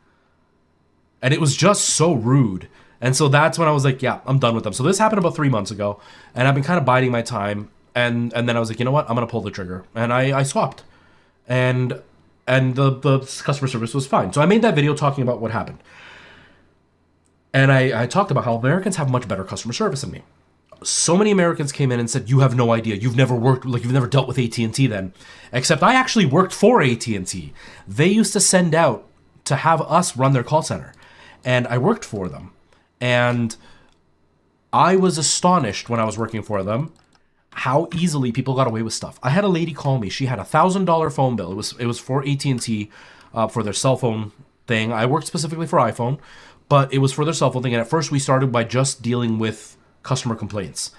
And it was just so rude. And so that's when I was like, yeah, I'm done with them. So this happened about 3 months ago. And I've been kind of biding my time. And then I was like, you know what? I'm going to pull the trigger. And I swapped. And the customer service was fine. So I made that video talking about what happened. And I talked about how Americans have much better customer service than me. So many Americans came in and said, you have no idea. You've never dealt with AT&T then. Except I actually worked for AT&T. They used to send out to have us run their call center. And I worked for them. And I was astonished when I was working for them how easily people got away with stuff. I had a lady call me. She had a $1,000 phone bill. It was for AT&T for their cell phone thing. I worked specifically for iPhone, but it was for their cell phone thing. And at first we started by just dealing with customer complaints.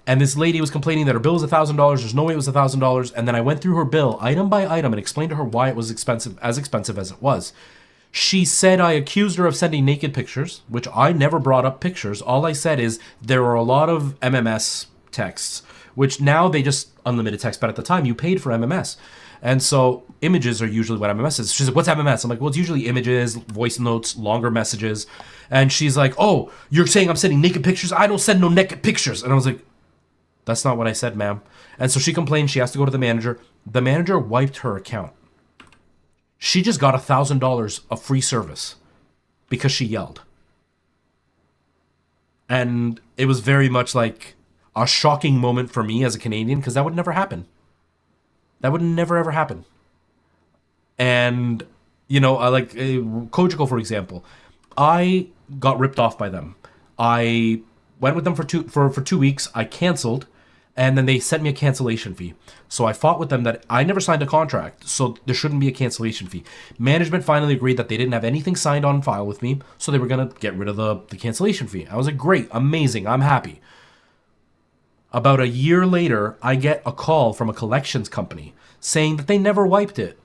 And this lady was complaining that her bill was $1,000. There's no way it was $1,000. And then I went through her bill item by item and explained to her why it was expensive as it was. She said I accused her of sending naked pictures, which I never brought up pictures. All I said is there are a lot of MMS texts, which now they just unlimited text, but at the time you paid for MMS. And so images are usually what MMS is. She's like, what's MMS? I'm like, well, it's usually images, voice notes, longer messages. And she's like, oh, you're saying I'm sending naked pictures? I don't send no naked pictures. And I was like, that's not what I said, ma'am. And so she complained. She has to go to the manager. The manager wiped her account. She just got $1,000 of free service because she yelled. And it was very much like a shocking moment for me as a Canadian because that would never happen. That would never ever happen. And I like Kojiko, for example. I got ripped off by them. I went with them for 2 weeks. I canceled, and then they sent me a cancellation fee. So I fought with them that I never signed a contract, so there shouldn't be a cancellation fee. Management finally agreed that they didn't have anything signed on file with me, so they were gonna get rid of the cancellation fee. I was like, great, amazing, I'm happy. About a year later, I get a call from a collections company saying that they never wiped it,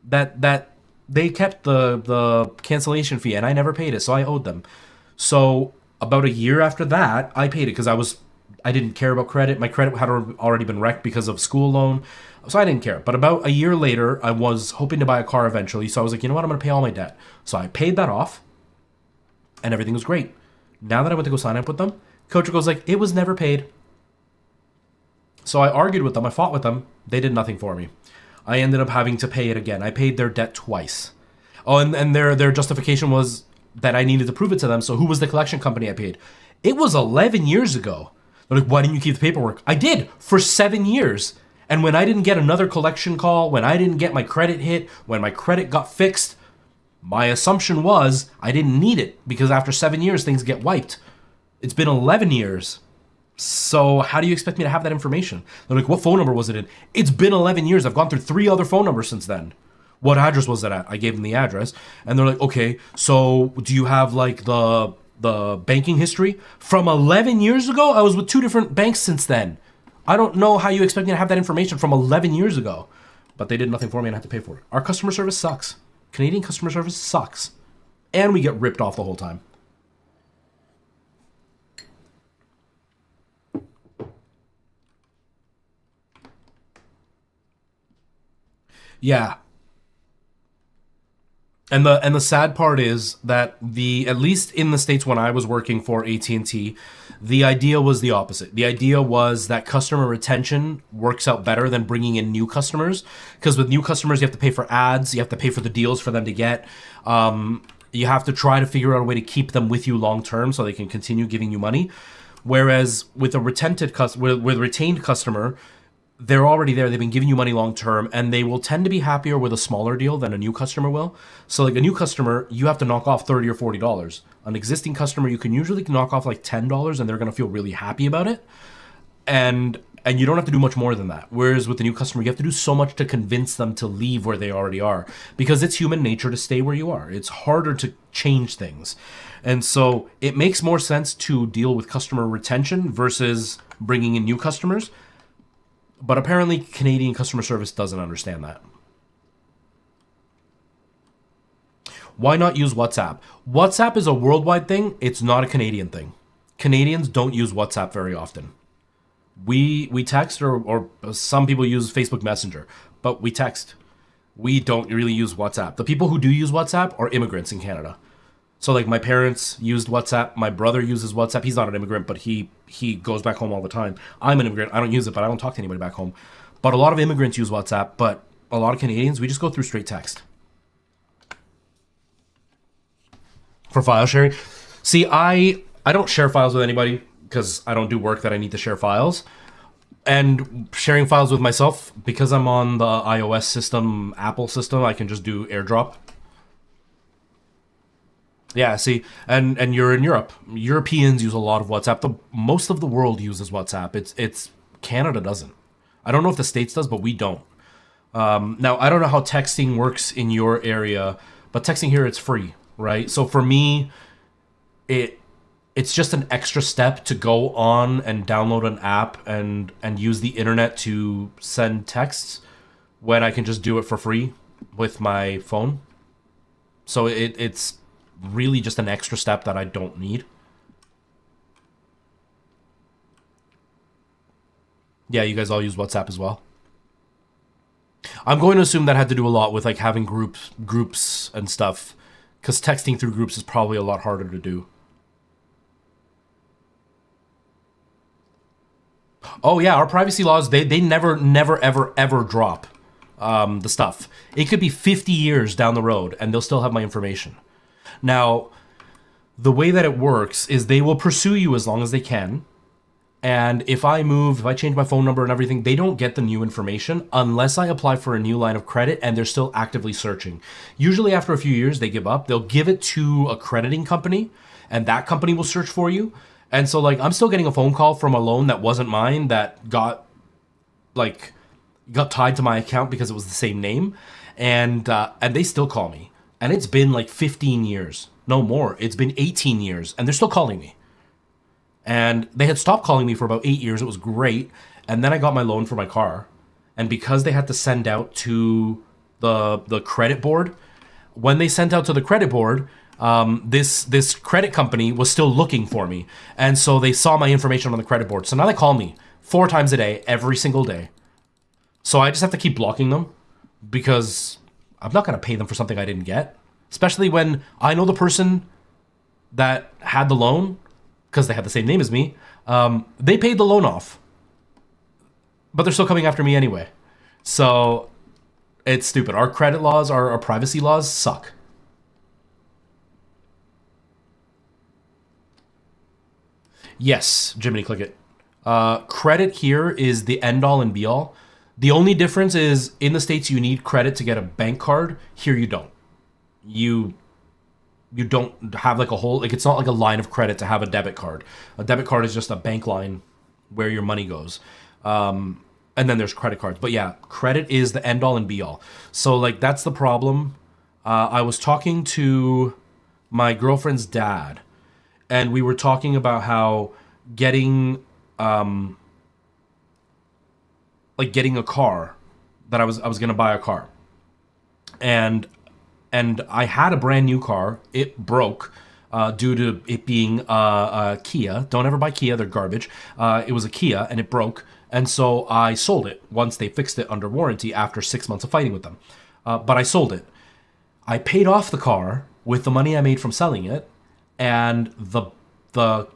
that they kept the cancellation fee, and I never paid it, so I owed them. So about a year after that, I paid it because I didn't care about credit. My credit had already been wrecked because of school loan, so I didn't care. But about a year later, I was hoping to buy a car eventually, so I was like, you know what, I'm gonna pay all my debt. So I paid that off, and everything was great. Now that I went to go sign up with them, Coach goes like, it was never paid. So I argued with them, I fought with them, they did nothing for me. I ended up having to pay it again. I paid their debt twice. Oh, and their justification was that I needed to prove it to them, so who was the collection company I paid? It was 11 years ago. They're like, why didn't you keep the paperwork? I did, for 7 years. And when I didn't get another collection call, when I didn't get my credit hit, when my credit got fixed, my assumption was I didn't need it, because after 7 years, things get wiped. It's been 11 years. So how do you expect me to have that information? They're like, what phone number was it in? It's been 11 years. I've gone through 3 other phone numbers since then. What address was it at? I gave them the address. And they're like, okay, so do you have like the banking history? From 11 years ago? I was with 2 different banks since then. I don't know how you expect me to have that information from 11 years ago. But they did nothing for me and I had to pay for it. Our customer service sucks. Canadian customer service sucks. And we get ripped off the whole time. Yeah. And the sad part is that at least in the States when I was working for AT&T, the idea was the opposite. The idea was that customer retention works out better than bringing in new customers, because with new customers you have to pay for ads, you have to pay for the deals for them to get. You have to try to figure out a way to keep them with you long term so they can continue giving you money. Whereas with a retained customer, they're already there. They've been giving you money long term, and they will tend to be happier with a smaller deal than a new customer will. So, like a new customer, you have to knock off $30 or $40. An existing customer, you can usually knock off like $10, and they're gonna feel really happy about it. And you don't have to do much more than that. Whereas with the new customer, you have to do so much to convince them to leave where they already are, because it's human nature to stay where you are. It's harder to change things, and so it makes more sense to deal with customer retention versus bringing in new customers. But apparently Canadian customer service doesn't understand that. Why not use WhatsApp? WhatsApp is a worldwide thing. It's not a Canadian thing. Canadians don't use WhatsApp very often. We text, or some people use Facebook Messenger, but we text. We don't really use WhatsApp. The people who do use WhatsApp are immigrants in Canada. So like my parents used WhatsApp. My brother uses WhatsApp. He's not an immigrant, but he goes back home all the time. I'm an immigrant. I don't use it, but I don't talk to anybody back home. But a lot of immigrants use WhatsApp, but a lot of Canadians, we just go through straight text. For file sharing. See, I don't share files with anybody because I don't do work that I need to share files. And sharing files with myself, because I'm on the iOS system, Apple system, I can just do AirDrop. Yeah, see, and you're in Europe. Europeans use a lot of WhatsApp. Most of the world uses WhatsApp. It's Canada doesn't. I don't know if the States does, but we don't. Now, I don't know how texting works in your area, but texting here, it's free, right? So for me, it's just an extra step to go on and download an app and use the internet to send texts when I can just do it for free with my phone. So it's really just an extra step that I don't need. Yeah, you guys all use WhatsApp as well. I'm going to assume that had to do a lot with like having groups and stuff, because texting through groups is probably a lot harder to do. Oh yeah, our privacy laws, they never ever drop the stuff. It could be 50 years down the road and they'll still have my information. Now, The way that it works is they will pursue you as long as they can. And if I move, if I change my phone number and everything, they don't get the new information unless I apply for a new line of credit and they're still actively searching. Usually after a few years, they give up. They'll give it to a crediting company and that company will search for you. And so like, I'm still getting a phone call from a loan that wasn't mine that got tied to my account because it was the same name. And they still call me. And it's been like 15 years, no more. It's been 18 years and they're still calling me. And they had stopped calling me for about 8 years. It was great. And then I got my loan for my car. And because they had to send out to the credit board, when they sent out to the credit board, this credit company was still looking for me. And so they saw my information on the credit board. So now they call me 4 times a day, every single day. So I just have to keep blocking them because I'm not going to pay them for something I didn't get. Especially when I know the person that had the loan, because they had the same name as me, they paid the loan off. But they're still coming after me anyway. So it's stupid. Our credit laws, our privacy laws suck. Yes, Jiminy Click It. Credit here is the end all and be all. The only difference is in the States you need credit to get a bank card. Here you don't. You don't have like a whole, like it's not like a line of credit to have a debit card. A debit card is just a bank line where your money goes. And then there's credit cards. But yeah, credit is the end all and be all. So like that's the problem. I was talking to my girlfriend's dad and we were talking about how getting a car, that I was going to buy a car. And I had a brand new car. It broke due to it being a Kia. Don't ever buy Kia. They're garbage. It was a Kia and it broke. And so I sold it once they fixed it under warranty after 6 months of fighting with them. But I sold it. I paid off the car with the money I made from selling it. And the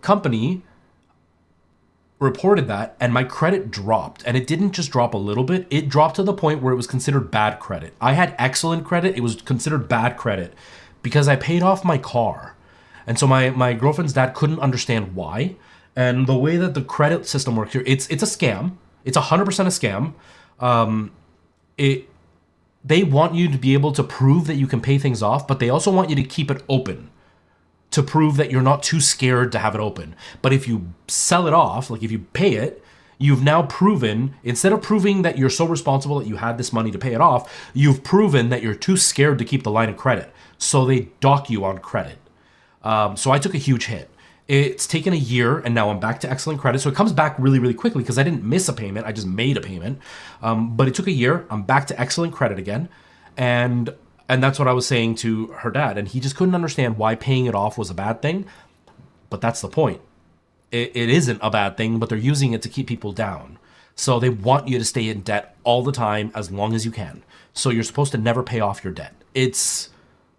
company reported that and my credit dropped. And it didn't just drop a little bit. It dropped to the point where it was considered bad credit. I had excellent credit. It was considered bad credit because I paid off my car. And so my girlfriend's dad couldn't understand why. And the way that the credit system works here, it's a scam. It's 100% a scam. They want you to be able to prove that you can pay things off, but they also want you to keep it open to prove that you're not too scared to have it open. But if you sell it off, like if you pay it, you've now proven, instead of proving that you're so responsible that you had this money to pay it off, you've proven that you're too scared to keep the line of credit. So they dock you on credit. So I took a huge hit. It's taken a year and now I'm back to excellent credit. So it comes back really, really quickly because I didn't miss a payment. I just made a payment. But it took a year. I'm back to excellent credit again. And that's what I was saying to her dad. And he just couldn't understand why paying it off was a bad thing. But that's the point. It isn't a bad thing, but they're using it to keep people down. So they want you to stay in debt all the time as long as you can. So you're supposed to never pay off your debt. It's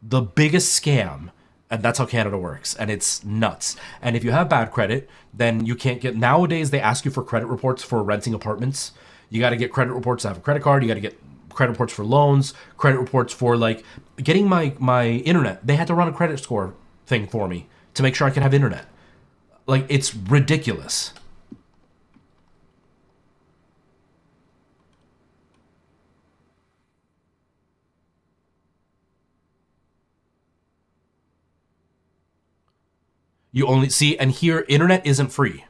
the biggest scam. And that's how Canada works. And it's nuts. And if you have bad credit, then you can't get... Nowadays, they ask you for credit reports for renting apartments. You got to get credit reports to have a credit card. You got to get credit reports for loans, credit reports for like getting my internet. They had to run a credit score thing for me to make sure I could have internet. Like, it's ridiculous. You only see, and here internet isn't free.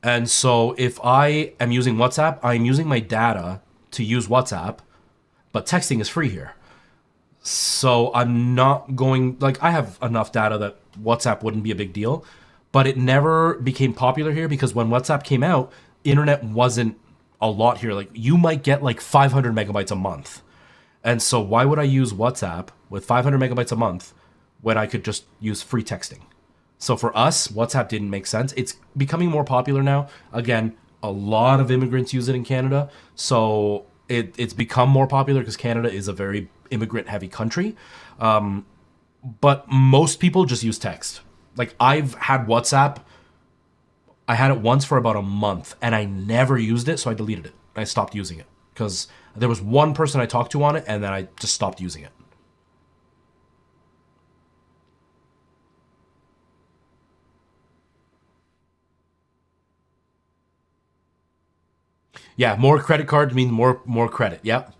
And so if I am using WhatsApp, I'm using my data to use WhatsApp, but texting is free here. So I'm not going, like, I have enough data that WhatsApp wouldn't be a big deal, but it never became popular here because when WhatsApp came out, internet wasn't a lot here. Like, you might get like 500 megabytes a month. And so why would I use WhatsApp with 500 megabytes a month when I could just use free texting? So for us, WhatsApp didn't make sense. It's becoming more popular now. Again, a lot of immigrants use it in Canada. So it's become more popular because Canada is a very immigrant-heavy country. But most people just use text. Like, I've had WhatsApp. I had it once for about a month, and I never used it, so I deleted it. I stopped using it because there was one person I talked to on it, and then I just stopped using it. Yeah, more credit cards means more credit. Yep.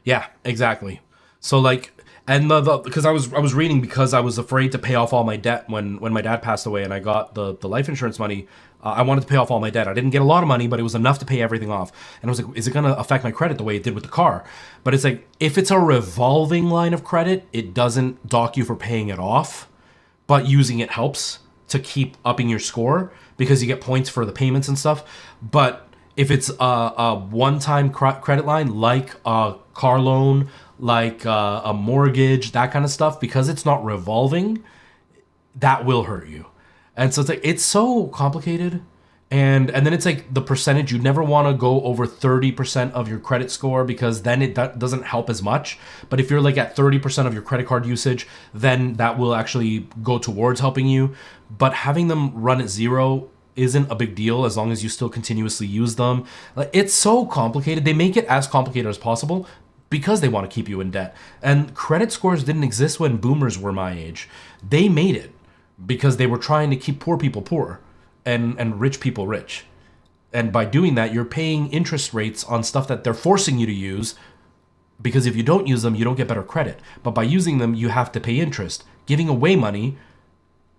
Yeah, exactly. So like, and because I was reading because I was afraid to pay off all my debt when my dad passed away and I got the life insurance money. I wanted to pay off all my debt. I didn't get a lot of money, but it was enough to pay everything off. And I was like, is it gonna affect my credit the way it did with the car? But it's like if it's a revolving line of credit, it doesn't dock you for paying it off, but using it helps to keep upping your score because you get points for the payments and stuff. But if it's a one-time credit line, like a car loan, like a mortgage, that kind of stuff, because it's not revolving, that will hurt you. And so it's like it's so complicated. And then it's like the percentage, you never want to go over 30% of your credit score because then that doesn't help as much. But if you're like at 30% of your credit card usage, then that will actually go towards helping you. But having them run at zero isn't a big deal as long as you still continuously use them. Like, it's so complicated. They make it as complicated as possible because they want to keep you in debt. And credit scores didn't exist when boomers were my age. They made it because they were trying to keep poor people poor and rich people rich. And by doing that, you're paying interest rates on stuff that they're forcing you to use because if you don't use them, you don't get better credit. But by using them, you have to pay interest, giving away money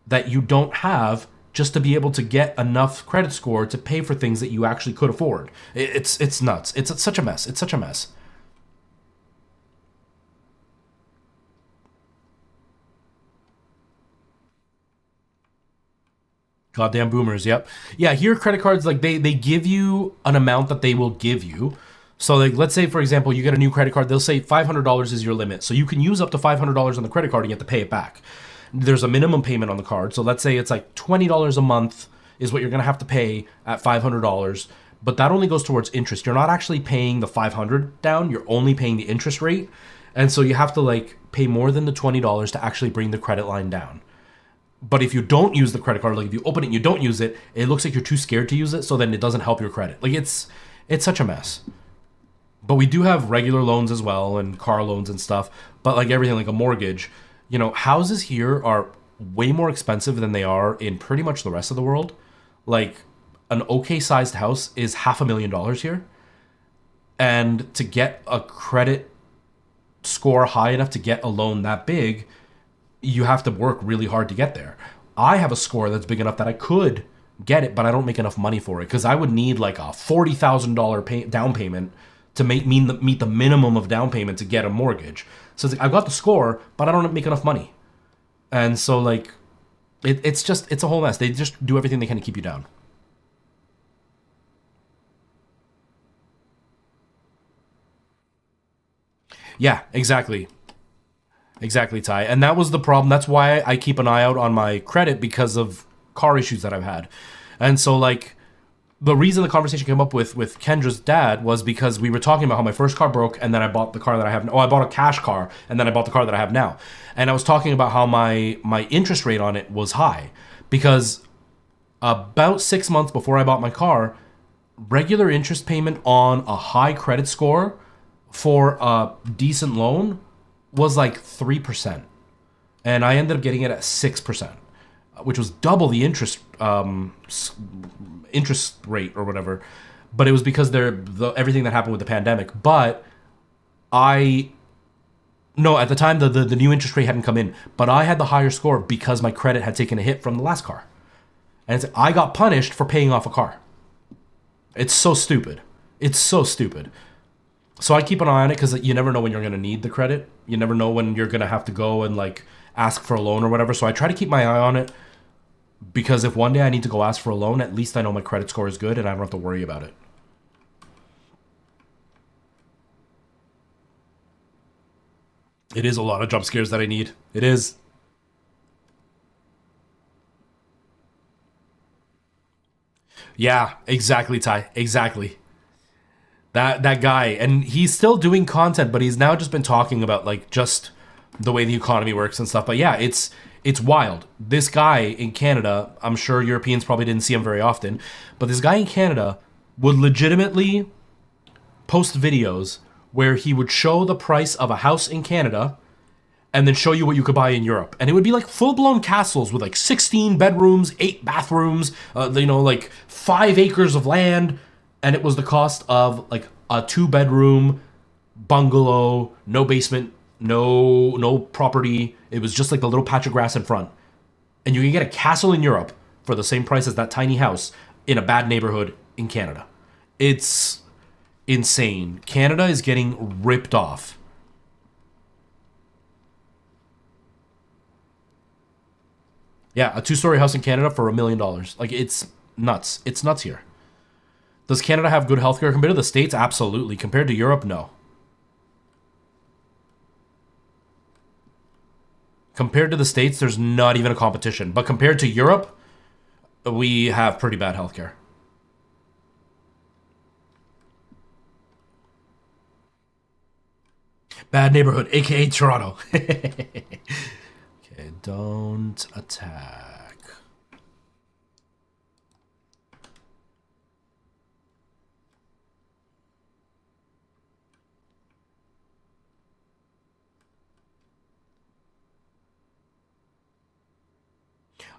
that you don't have just to be able to get enough credit score to pay for things that you actually could afford. It's nuts. It's such a mess. It's such a mess. Goddamn boomers, yep. Yeah, here credit cards, like they give you an amount that they will give you. So like let's say for example you get a new credit card, they'll say $500 is your limit. So you can use up to $500 on the credit card and you have to pay it back. There's a minimum payment on the card. So let's say it's like $20 a month is what you're gonna have to pay at $500. But that only goes towards interest. You're not actually paying the 500 down, you're only paying the interest rate. And so you have to like pay more than the $20 to actually bring the credit line down. But if you don't use the credit card, like if you open it and you don't use it, it looks like you're too scared to use it, so then it doesn't help your credit. Like it's such a mess. But we do have regular loans as well and car loans and stuff. But like everything, like a mortgage, houses here are way more expensive than they are in pretty much the rest of the world. Like an okay sized house is $500,000 here. And to get a credit score high enough to get a loan that big, you have to work really hard to get there. I have a score that's big enough that I could get it, but I don't make enough money for it because I would need like a $40,000 down payment to meet the minimum of down payment to get a mortgage. So it's like, I've got the score, but I don't make enough money. And so like, it's a whole mess. They just do everything they can to keep you down. Yeah, exactly. Exactly, Ty. And that was the problem. That's why I keep an eye out on my credit because of car issues that I've had. And so like the reason the conversation came up with Kendra's dad was because we were talking about how my first car broke and then I bought the car that I have. Oh, I bought a cash car and then I bought the car that I have now. And I was talking about how my interest rate on it was high because about 6 months before I bought my car, regular interest payment on a high credit score for a decent loan was like 3%. And I ended up getting it at 6%, which was double the interest rate or whatever. But it was because everything that happened with the pandemic. But I no, at the time the new interest rate hadn't come in, but I had the higher score because my credit had taken a hit from the last car. And I got punished for paying off a car. It's so stupid. It's so stupid. So I keep an eye on it because you never know when you're going to need the credit. You never know when you're going to have to go and like ask for a loan or whatever. So I try to keep my eye on it because if one day I need to go ask for a loan, at least I know my credit score is good and I don't have to worry about it. It is a lot of jump scares that I need. It is. Yeah, exactly, Ty. Exactly. That guy, and he's still doing content, but he's now just been talking about like just the way the economy works and stuff. But yeah, it's wild. This guy in Canada, I'm sure Europeans probably didn't see him very often, but this guy in Canada would legitimately post videos where he would show the price of a house in Canada and then show you what you could buy in Europe. And it would be like full-blown castles with like 16 bedrooms, 8 bathrooms, like 5 acres of land. And it was the cost of like a 2-bedroom bungalow, no basement, no property. It was just like a little patch of grass in front. And you can get a castle in Europe for the same price as that tiny house in a bad neighborhood in Canada. It's insane. Canada is getting ripped off. Yeah, a 2-story house in Canada for $1 million. Like, it's nuts. It's nuts here. Does Canada have good healthcare compared to the States? Absolutely. Compared to Europe, no. Compared to the States, there's not even a competition. But compared to Europe, we have pretty bad healthcare. Bad neighborhood, aka Toronto. Okay, don't attack.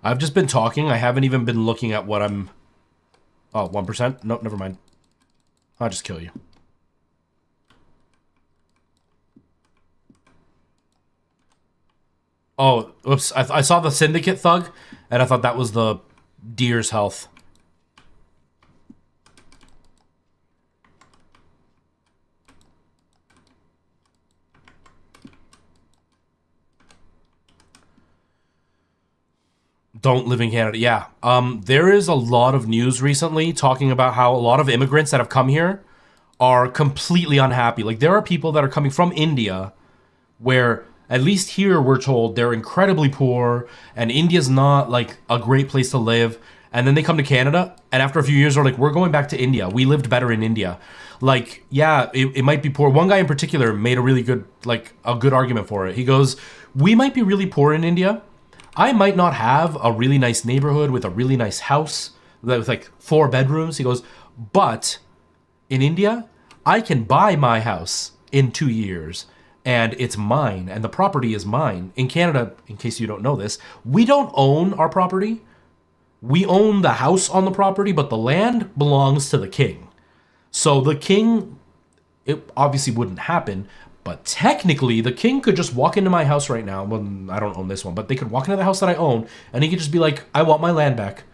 I've just been talking. I haven't even been looking at what I'm... Oh, 1%? Nope, never mind. I'll just kill you. Oh, oops. I saw the Syndicate Thug, and I thought that was the deer's health. Don't live in Canada. Yeah. There is a lot of news recently talking about how a lot of immigrants that have come here are completely unhappy. Like, there are people that are coming from India where, at least here, we're told they're incredibly poor and India's not like a great place to live. And then they come to Canada, and after a few years, they're like, we're going back to India. We lived better in India. Like, yeah, it might be poor. One guy in particular made a really good, like, a good argument for it. He goes, we might be really poor in India. I might not have a really nice neighborhood with a really nice house with like 4 bedrooms. He goes, but in India, I can buy my house in 2 years and it's mine and the property is mine. In Canada, in case you don't know this, we don't own our property. We own the house on the property, but the land belongs to the king. So the king, it obviously wouldn't happen, but technically the king could just walk into my house right now. Well, I don't own this one, but they could walk into the house that I own and he could just be like, I want my land back.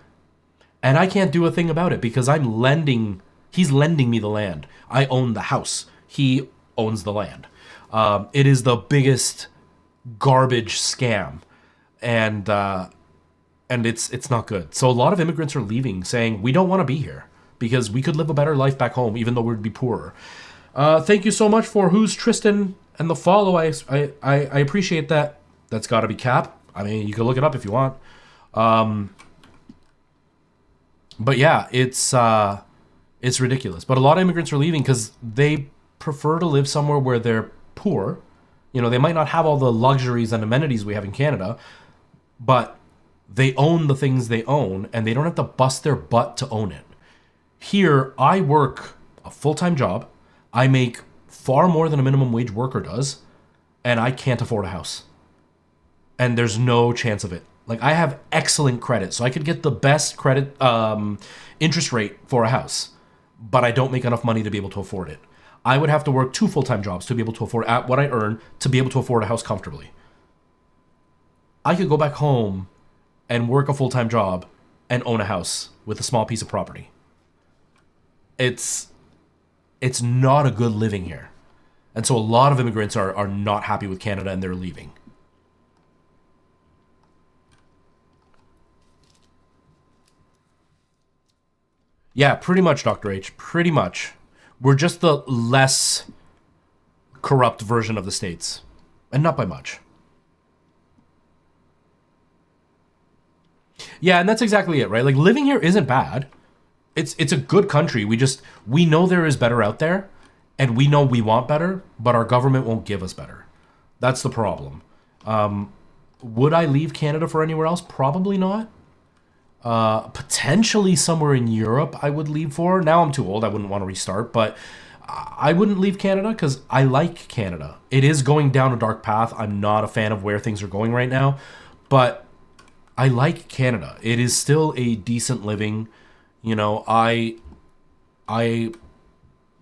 And I can't do a thing about it because he's lending me the land. I own the house. He owns the land. It is the biggest garbage scam. And it's not good. So a lot of immigrants are leaving saying, we don't want to be here because we could live a better life back home, even though we'd be poorer. Thank you so much for Who's Tristan and the follow. I appreciate that. That's got to be Cap. I mean, you can look it up if you want. But yeah, it's ridiculous. But a lot of immigrants are leaving because they prefer to live somewhere where they're poor. You know, they might not have all the luxuries and amenities we have in Canada, but they own the things they own and they don't have to bust their butt to own it. Here, I work a full-time job. I make far more than a minimum wage worker does, and I can't afford a house. And there's no chance of it. Like, I have excellent credit, so I could get the best credit interest rate for a house, but I don't make enough money to be able to afford it. I would have to work 2 full-time jobs to be able to afford at what I earn to be able to afford a house comfortably. I could go back home and work a full-time job and own a house with a small piece of property. It's not a good living here. And so a lot of immigrants are not happy with Canada and they're leaving. Yeah, pretty much, Dr. H. Pretty much. We're just the less corrupt version of the States. And not by much. Yeah, and that's exactly it, right? Like, living here isn't bad. It's a good country. We know there is better out there, and we know we want better, but our government won't give us better. That's the problem. Would I leave Canada for anywhere else? Probably not. Potentially somewhere in Europe I would leave for. Now I'm too old. I wouldn't want to restart, but I wouldn't leave Canada because I like Canada. It is going down a dark path. I'm not a fan of where things are going right now, but I like Canada. It is still a decent living. You know, I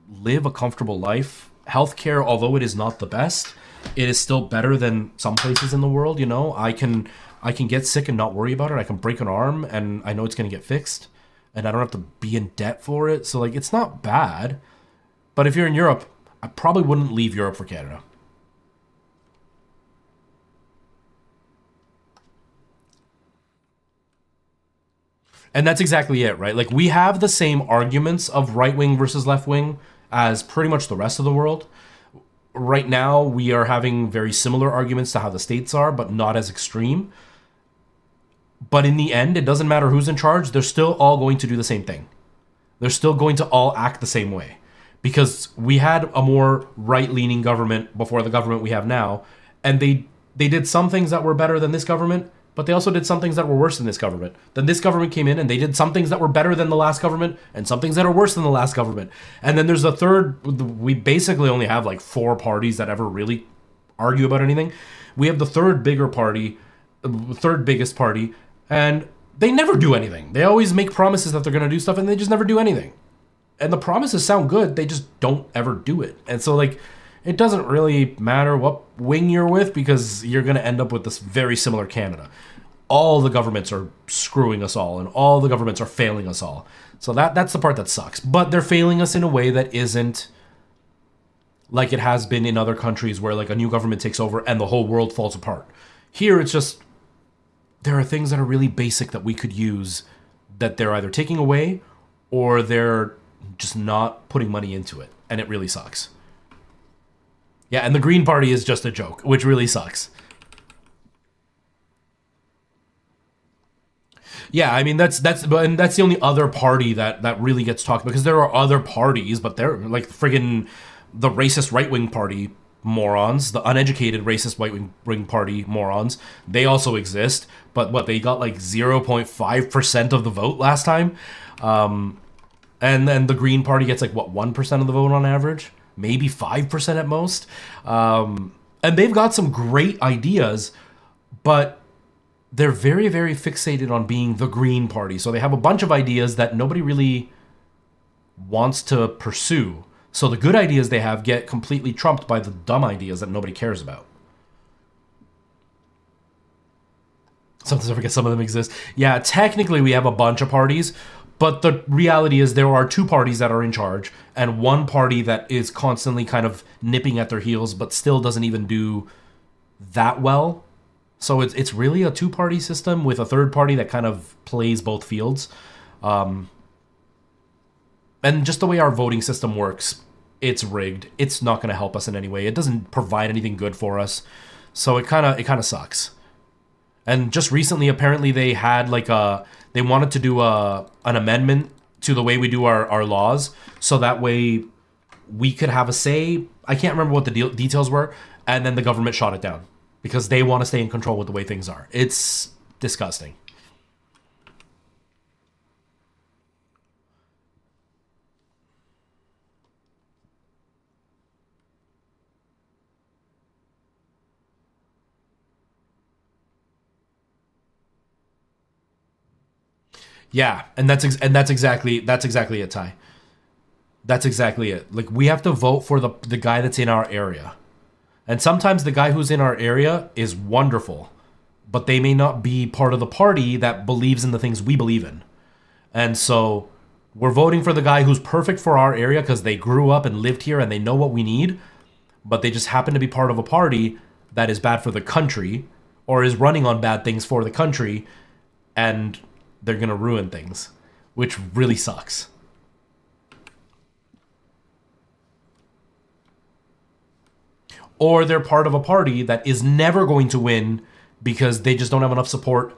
live a comfortable life. Healthcare, although it is not the best, it is still better than some places in the world. You know, I can get sick and not worry about it. I can break an arm and I know it's going to get fixed and I don't have to be in debt for it. So like, it's not bad. But if you're in Europe, I probably wouldn't leave Europe for Canada. And that's exactly it, right? Like, we have the same arguments of right wing versus left wing as pretty much the rest of the world. Right now, we are having very similar arguments to how the states are, but not as extreme. But in the end, it doesn't matter who's in charge. They're still all going to do the same thing. They're still going to all act the same way. Because we had a more right-leaning government before the government we have now, and they did some things that were better than this government, but they also did some things that were worse than this government. Then this government came in and they did some things that were better than the last government and some things that are worse than the last government. And then there's a third, we basically only have like 4 parties that ever really argue about anything. We have the third biggest party, and they never do anything. They always make promises that they're going to do stuff and they just never do anything. And the promises sound good, they just don't ever do it. And so like, it doesn't really matter what wing you're with because you're going to end up with this very similar Canada. All the governments are screwing us all and all the governments are failing us all. So that's the part that sucks. But they're failing us in a way that isn't like it has been in other countries where like a new government takes over and the whole world falls apart. Here it's just, there are things that are really basic that we could use that they're either taking away or they're just not putting money into it. And it really sucks. Yeah, and the Green Party is just a joke, which really sucks. Yeah, I mean that's the only other party that really gets talked about, because there are other parties, but they're like friggin' the racist right-wing party morons, the uneducated racist right-wing party morons. They also exist, but what, they got like 0.5% of the vote last time. And then the Green Party gets like, what, 1% of the vote on average? Maybe 5% at most. And they've got some great ideas, but they're very, very fixated on being the Green Party. So they have a bunch of ideas that nobody really wants to pursue. So the good ideas they have get completely trumped by the dumb ideas that nobody cares about. Sometimes I forget some of them exist. Yeah, technically we have a bunch of parties, but the reality is there are 2 parties that are in charge and 1 party that is constantly kind of nipping at their heels, but still doesn't even do that well. So it's really a 2-party system with a third party that kind of plays both fields. And just the way our voting system works, it's rigged. It's not going to help us in any way. It doesn't provide anything good for us. So it kind of sucks. And just recently, apparently they had like they wanted to do an amendment to the way we do our laws, so that way we could have a say. I can't remember what the details were, and then the government shot it down because they want to stay in control with the way things are. It's disgusting. Yeah, and that's exactly it, Ty. That's exactly it. Like, we have to vote for the guy that's in our area. And sometimes the guy who's in our area is wonderful, but they may not be part of the party that believes in the things we believe in. And so we're voting for the guy who's perfect for our area because they grew up and lived here and they know what we need, but they just happen to be part of a party that is bad for the country or is running on bad things for the country, and they're going to ruin things, which really sucks. Or they're part of a party that is never going to win because they just don't have enough support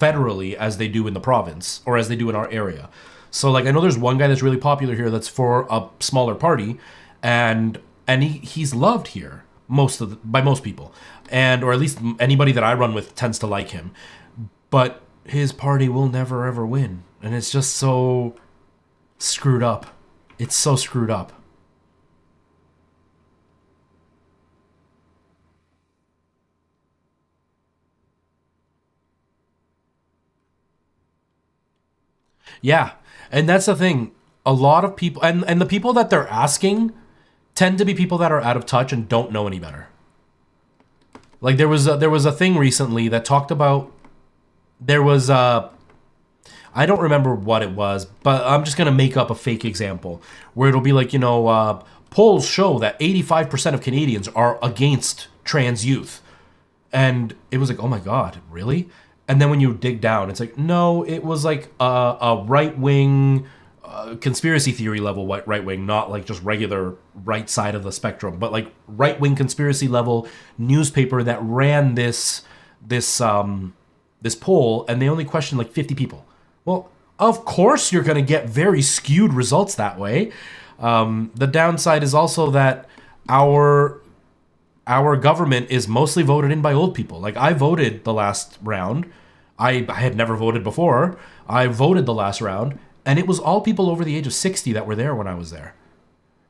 federally as they do in the province or as they do in our area. So like, I know there's one guy that's really popular here that's for a smaller party, and he's loved here by most people, and or at least anybody that I run with tends to like him. But his party will never ever win, and it's just so screwed up. It's so screwed up. Yeah. And that's the thing. A lot of people, and the people that they're asking tend to be people that are out of touch and don't know any better. Like there was a thing recently that talked about there was I don't remember what it was, but I'm just gonna make up a fake example where it'll be like, polls show that 85% of Canadians are against trans youth, and it was like, oh my god, really? And then when you dig down, it's like, no, it was like a right wing conspiracy theory level right wing, not like just regular right side of the spectrum, but like right wing conspiracy level newspaper that ran this poll, and they only questioned like 50 people. Well, of course you're going to get very skewed results that way. The downside is also that our government is mostly voted in by old people. Like I voted the last round. I had never voted before. I voted the last round, and it was all people over the age of 60 that were there when I was there.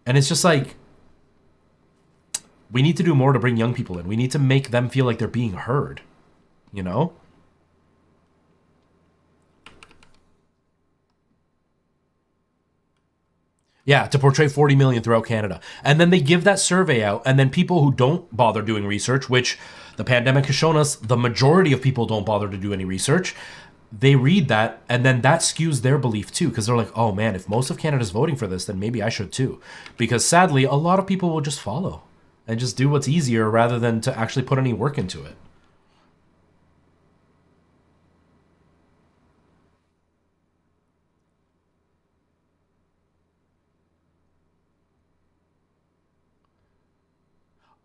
And it's just like, we need to do more to bring young people in. We need to make them feel like they're being heard, you know? Yeah, to portray 40 million throughout Canada. And then they give that survey out, and then people who don't bother doing research, which the pandemic has shown us the majority of people don't bother to do any research, they read that, and then that skews their belief too, because they're like, oh man, if most of Canada's voting for this, then maybe I should too. Because sadly, a lot of people will just follow and just do what's easier rather than to actually put any work into it.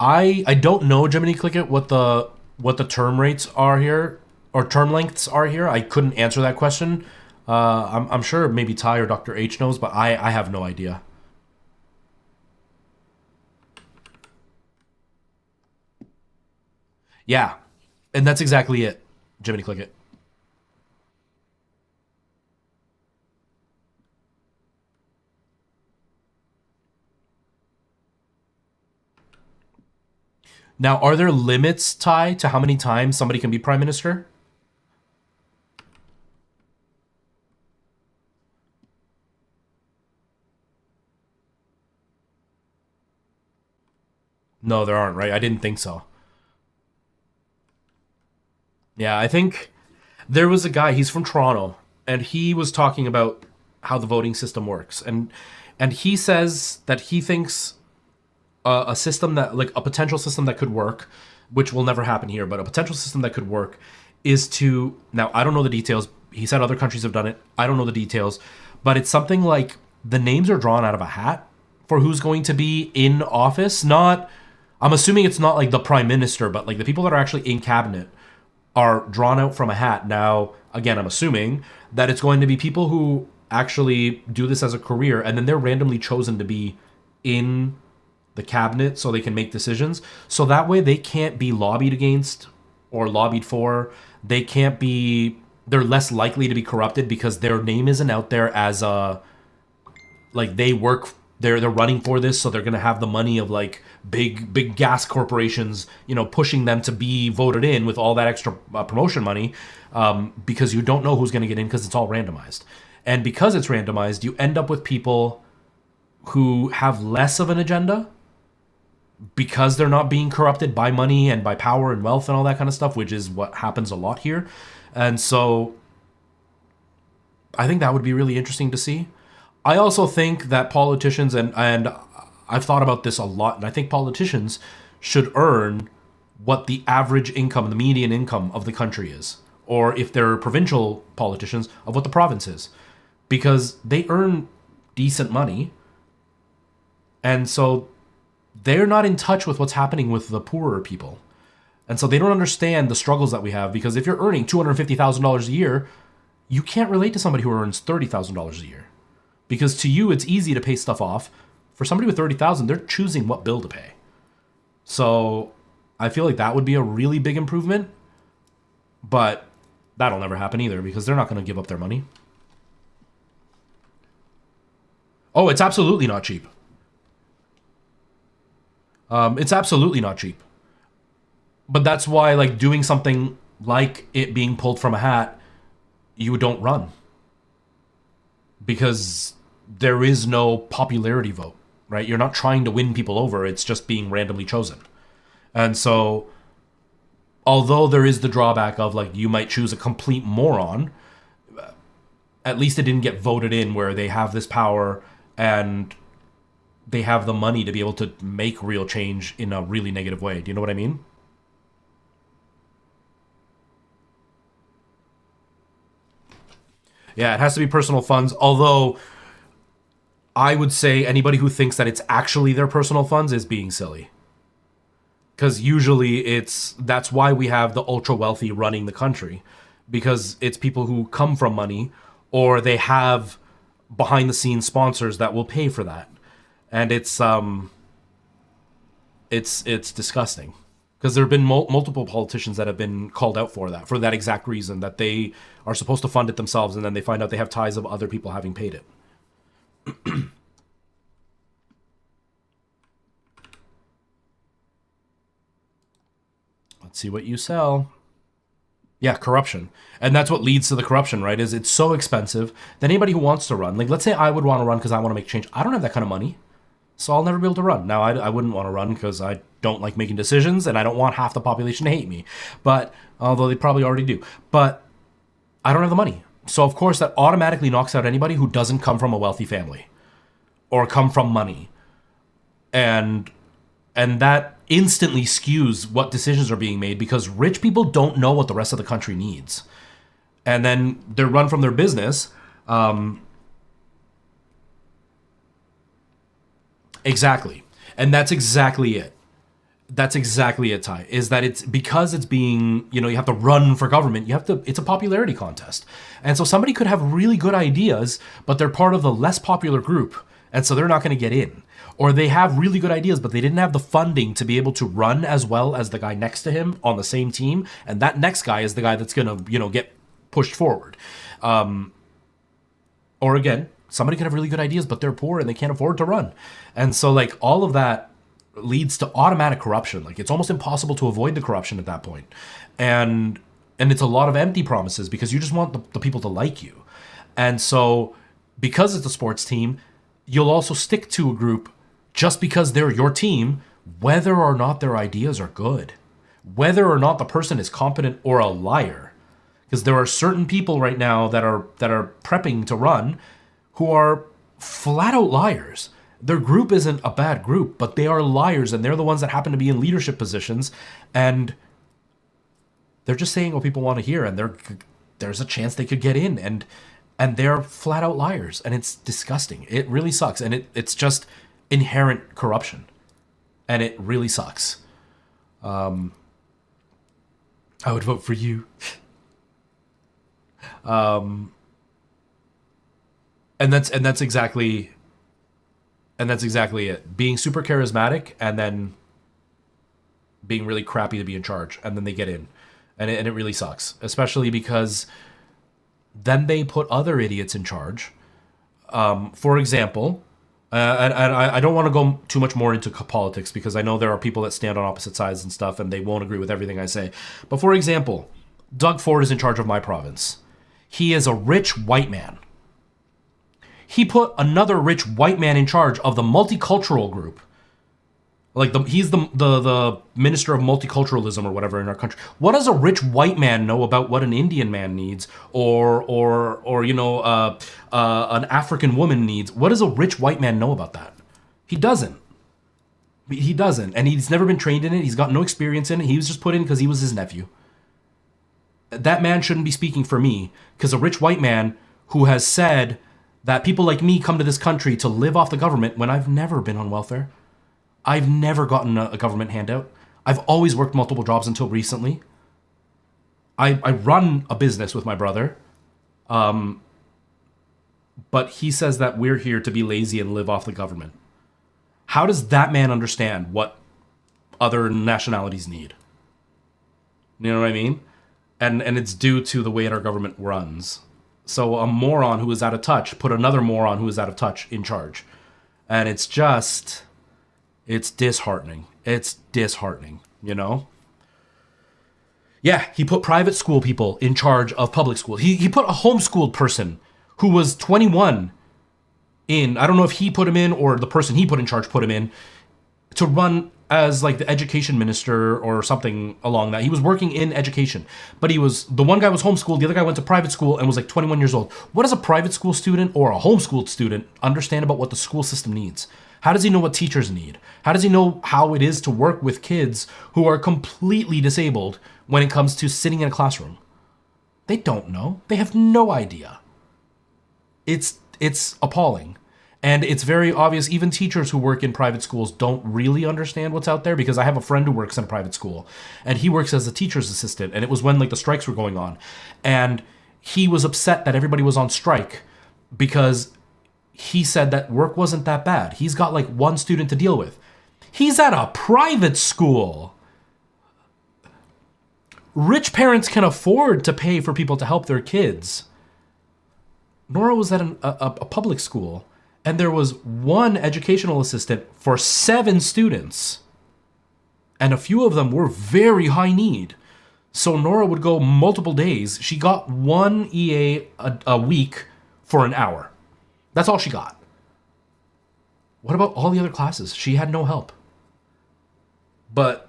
I don't know, Jiminy Clickett, what the term rates are here or term lengths are here. I couldn't answer that question. I'm sure maybe Ty or Dr. H knows, but I have no idea. Yeah, and that's exactly it, Jiminy Clickett. Now, are there limits, Ty, to how many times somebody can be prime minister? No, there aren't, right? I didn't think so. Yeah, I think there was a guy, he's from Toronto, and he was talking about how the voting system works. And he says that he thinks a system that, like a potential system that could work, which will never happen here, but a potential system that could work is to, now I don't know the details. He said other countries have done it. I don't know the details, but it's something like the names are drawn out of a hat for who's going to be in office. Not, I'm assuming it's not like the prime minister, but like the people that are actually in cabinet are drawn out from a hat. Now, again, I'm assuming that it's going to be people who actually do this as a career, and then they're randomly chosen to be in the cabinet so they can make decisions. So that way they can't be lobbied against or lobbied for. They can't be, they're less likely to be corrupted because their name isn't out there as a, like they work, they're running for this, so they're gonna have the money of like big gas corporations, pushing them to be voted in with all that extra promotion money, because you don't know who's gonna get in because it's all randomized, and because it's randomized, you end up with people who have less of an agenda because they're not being corrupted by money and by power and wealth and all that kind of stuff, which is what happens a lot here. And so I think that would be really interesting to see. I also think that politicians, and I've thought about this a lot, and I think politicians should earn what the average income, the median income of the country is, or if they're provincial politicians, of what the province is, because they earn decent money, and so they're not in touch with what's happening with the poorer people. And so they don't understand the struggles that we have, because if you're earning $250,000 a year, you can't relate to somebody who earns $30,000 a year. Because to you, it's easy to pay stuff off. For somebody with 30,000, they're choosing what bill to pay. So I feel like that would be a really big improvement, but that'll never happen either because they're not going to give up their money. Oh, it's absolutely not cheap. It's absolutely not cheap. But that's why, like, doing something like it being pulled from a hat, you don't run. because there is no popularity vote, right? You're not trying to win people over, it's just being randomly chosen. And so, although there is the drawback of like you might choose a complete moron, at least it didn't get voted in where they have this power and they have the money to be able to make real change in a really negative way. Do you know what I mean? Yeah, it has to be personal funds, although I would say anybody who thinks that it's actually their personal funds is being silly. Because usually that's why we have the ultra wealthy running the country, because it's people who come from money or they have behind the scenes sponsors that will pay for that. And it's disgusting, because there have been multiple politicians that have been called out for that exact reason, that they are supposed to fund it themselves and then they find out they have ties of other people having paid it. Let's see what you sell. Yeah, corruption. And that's what leads to the corruption, right? Is it's so expensive that anybody who wants to run, like let's say I would want to run because I want to make change. I don't have that kind of money, so I'll never be able to run. Now, I wouldn't want to run because I don't like making decisions and I don't want half the population to hate me. But, although they probably already do. But I don't have the money. So, of course, that automatically knocks out anybody who doesn't come from a wealthy family or come from money. And that instantly skews what decisions are being made, because rich people don't know what the rest of the country needs. And then they're run from their business. Exactly. And that's exactly it. That's exactly it, Ty. Is that it's because it's being, you have to run for government. It's a popularity contest. And so somebody could have really good ideas, but they're part of the less popular group. And so they're not going to get in. Or they have really good ideas, but they didn't have the funding to be able to run as well as the guy next to him on the same team. And that next guy is the guy that's going to, get pushed forward. Or again, somebody could have really good ideas, but they're poor and they can't afford to run. And so like all of that leads to automatic corruption. Like it's almost impossible to avoid the corruption at that point. And it's a lot of empty promises because you just want the people to like you. And so because it's a sports team, you'll also stick to a group just because they're your team, whether or not their ideas are good, whether or not the person is competent or a liar. Because there are certain people right now that are prepping to run who are flat out liars. Their group isn't a bad group, but they are liars, and they're the ones that happen to be in leadership positions, and they're just saying what people want to hear, and there's a chance they could get in, and they're flat out liars, and it's disgusting. It really sucks, and it's just inherent corruption, and it really sucks. I would vote for you. And that's exactly it. Being super charismatic and then being really crappy to be in charge, and then they get in, and it really sucks, especially because then they put other idiots in charge. For example, and I don't want to go too much more into politics because I know there are people that stand on opposite sides and stuff, and they won't agree with everything I say. But for example, Doug Ford is in charge of my province. He is a rich white man. He put another rich white man in charge of the multicultural group. Like he's the minister of multiculturalism or whatever in our country. What does a rich white man know about what an Indian man needs, or an African woman needs? What does a rich white man know about that? He doesn't. He doesn't, and he's never been trained in it. He's got no experience in it. He was just put in because he was his nephew. That man shouldn't be speaking for me, because a rich white man who has said that people like me come to this country to live off the government when I've never been on welfare. I've never gotten a government handout. I've always worked multiple jobs until recently. I run a business with my brother. But he says that we're here to be lazy and live off the government. How does that man understand what other nationalities need? You know what I mean? And it's due to the way our government runs. So a moron who is out of touch put another moron who is out of touch in charge. And it's disheartening. It's disheartening, Yeah, he put private school people in charge of public school. He put a homeschooled person who was 21 in, I don't know if he put him in or the person he put in charge put him in, to run as like the education minister or something along that. He was working in education, but the one guy was homeschooled, the other guy went to private school and was like 21 years old. What does a private school student or a homeschooled student understand about what the school system needs? How does he know what teachers need? How does he know how it is to work with kids who are completely disabled when it comes to sitting in a classroom? They don't know. They have no idea. It's appalling. And it's very obvious, even teachers who work in private schools don't really understand what's out there, because I have a friend who works in a private school and he works as a teacher's assistant, and it was when like the strikes were going on, and he was upset that everybody was on strike because he said that work wasn't that bad. He's got like one student to deal with. He's at a private school. Rich parents can afford to pay for people to help their kids. Nora was at a public school, and there was one educational assistant for 7 students. And a few of them were very high need. So Nora would go multiple days. She got one EA a week for an hour. That's all she got. What about all the other classes? She had no help. But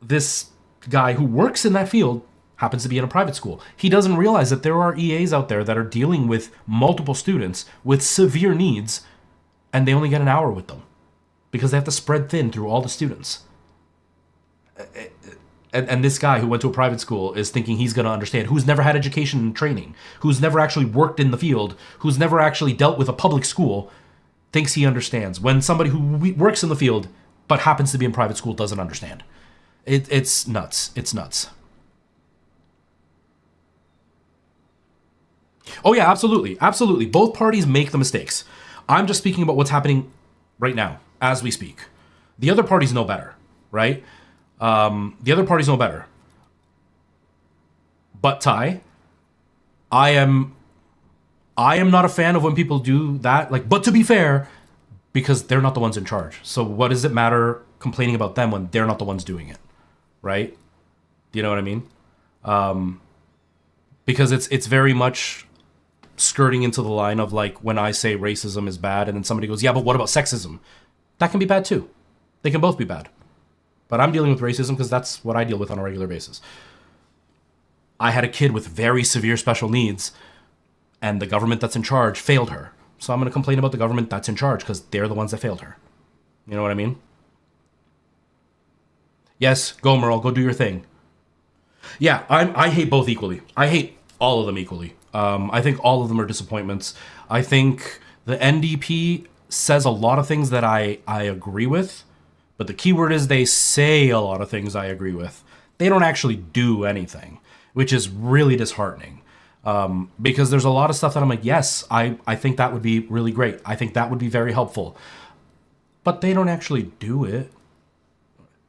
this guy who works in that field happens to be in a private school. He doesn't realize that there are EAs out there that are dealing with multiple students with severe needs, and they only get an hour with them because they have to spread thin through all the students. And this guy who went to a private school is thinking he's going to understand, who's never had education and training, who's never actually worked in the field, who's never actually dealt with a public school, thinks he understands, when somebody who works in the field but happens to be in private school doesn't understand. It's nuts. It's nuts. Oh yeah, absolutely. Absolutely. Both parties make the mistakes. I'm just speaking about what's happening right now as we speak. The other parties know better, right? The other parties know better. But Ty, I am not a fan of when people do that. Like, but to be fair, because they're not the ones in charge. So what does it matter complaining about them when they're not the ones doing it, right? Do you know what I mean? Because it's very much skirting into the line of like when I say racism is bad and then somebody goes, yeah, but what about sexism? That can be bad too. They can both be bad. But I'm dealing with racism because that's what I deal with on a regular basis. I had a kid with very severe special needs, and the government that's in charge failed her. So I'm going to complain about the government that's in charge because they're the ones that failed her. You know what I mean? Yes, go Merle, go do your thing. Yeah, I hate both equally. I hate all of them equally. I think all of them are disappointments. I think the NDP says a lot of things that I agree with, but the key word is they say a lot of things I agree with. They don't actually do anything, which is really disheartening. Because there's a lot of stuff that I'm like, yes, I think that would be really great. I think that would be very helpful. But they don't actually do it.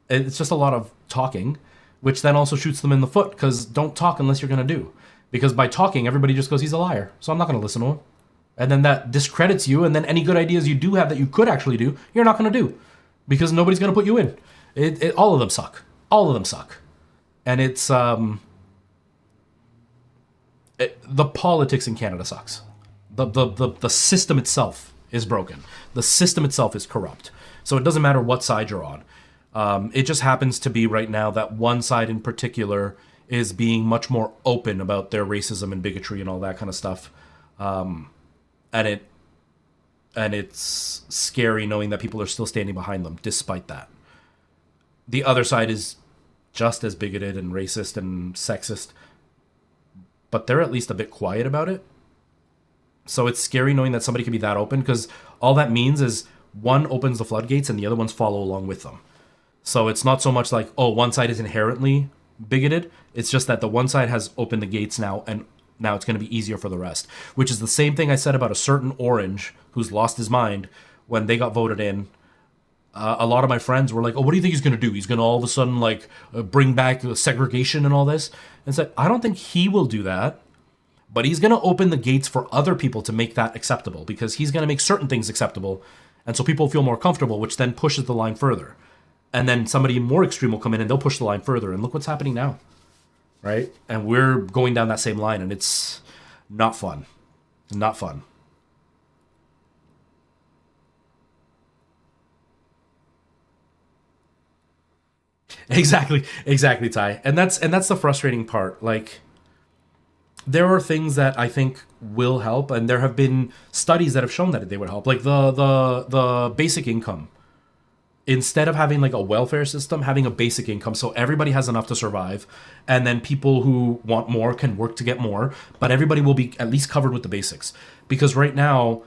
It's just a lot of talking, which then also shoots them in the foot, because don't talk unless you're going to do. Because by talking, everybody just goes, he's a liar, so I'm not going to listen to him. And then that discredits you, and then any good ideas you do have that you could actually do, you're not going to do. Because nobody's going to put you in. All of them suck. All of them suck. And it's... the politics in Canada sucks. The system itself is broken. The system itself is corrupt. So it doesn't matter what side you're on. It just happens to be right now that one side in particular is being much more open about their racism and bigotry and all that kind of stuff. And it's scary knowing that people are still standing behind them despite that. The other side is just as bigoted and racist and sexist, but they're at least a bit quiet about it. So it's scary knowing that somebody can be that open, because all that means is one opens the floodgates and the other ones follow along with them. So it's not so much like, oh, one side is inherently bigoted. It's just that the one side has opened the gates now, and now it's going to be easier for the rest. Which is the same thing I said about a certain orange who's lost his mind when they got voted in. A lot of my friends were like, oh, what do you think he's going to do? He's going to all of a sudden like bring back segregation and all this? And said, I don't think he will do that. But he's going to open the gates for other people to make that acceptable, because he's going to make certain things acceptable. And so people feel more comfortable, which then pushes the line further. And then somebody more extreme will come in and they'll push the line further. And look what's happening now, right? And we're going down that same line, and it's not fun. Not fun. Exactly, Ty. And that's the frustrating part. Like, there are things that I think will help, and there have been studies that have shown that they would help. Like the basic income. Instead of having like a welfare system, having a basic income so everybody has enough to survive, and then people who want more can work to get more, but everybody will be at least covered with the basics. Because right now,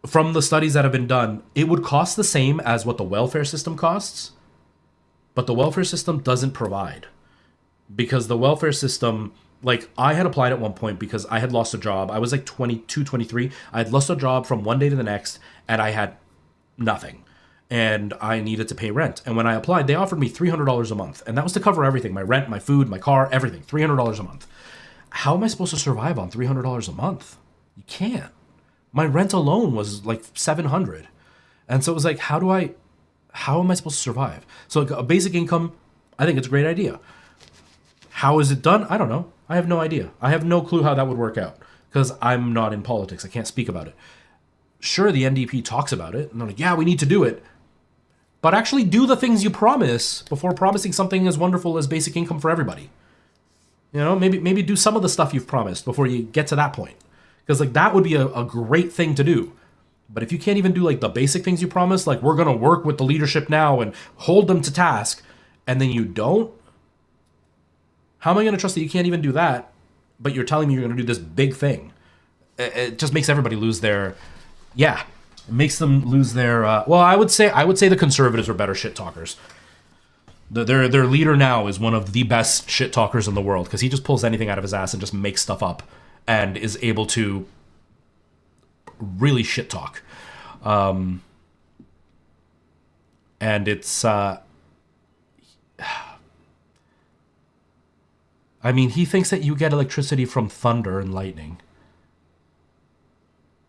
from the studies that have been done, it would cost the same as what the welfare system costs, but the welfare system doesn't provide. Because the welfare system, like, I had applied at one point because I had lost a job. I was like 22, 23. I had lost a job from one day to the next, and I had nothing. And I needed to pay rent. And when I applied, they offered me $300 a month. And that was to cover everything: my rent, my food, my car, everything. $300 a month. How am I supposed to survive on $300 a month? You can't. My rent alone was like $700. And so it was like, how am I supposed to survive? So like a basic income, I think it's a great idea. How is it done? I don't know. I have no idea. I have no clue how that would work out because I'm not in politics. I can't speak about it. Sure, the NDP talks about it, and they're like, yeah, we need to do it. But actually do the things you promise before promising something as wonderful as basic income for everybody. You know, maybe do some of the stuff you've promised before you get to that point. Because like that would be a great thing to do. But if you can't even do like the basic things you promised, like we're going to work with the leadership now and hold them to task, and then you don't, how am I going to trust that you can't even do that, but you're telling me you're going to do this big thing? It just makes everybody lose their... Yeah, it makes them lose their... well, I would say the conservatives are better shit talkers. Their leader now is one of the best shit talkers in the world because he just pulls anything out of his ass and just makes stuff up and is able to really shit talk. And it's... I mean, he thinks that you get electricity from thunder and lightning.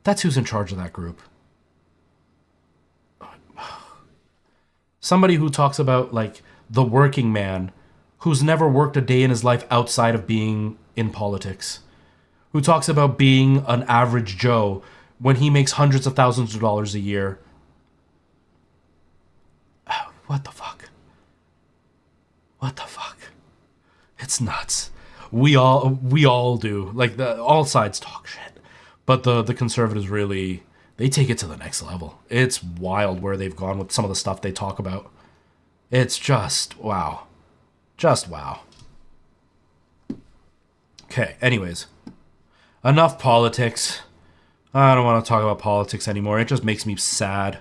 That's who's in charge of that group. Somebody who talks about, like, the working man who's never worked a day in his life outside of being in politics. Who talks about being an average Joe when he makes hundreds of thousands of dollars a year. What the fuck? What the fuck? It's nuts. We all do. Like, all sides talk shit. But the conservatives really, they take it to the next level. It's wild where they've gone with some of the stuff they talk about. It's just wow. Just wow. Okay, anyways. Enough politics. I don't want to talk about politics anymore. It just makes me sad.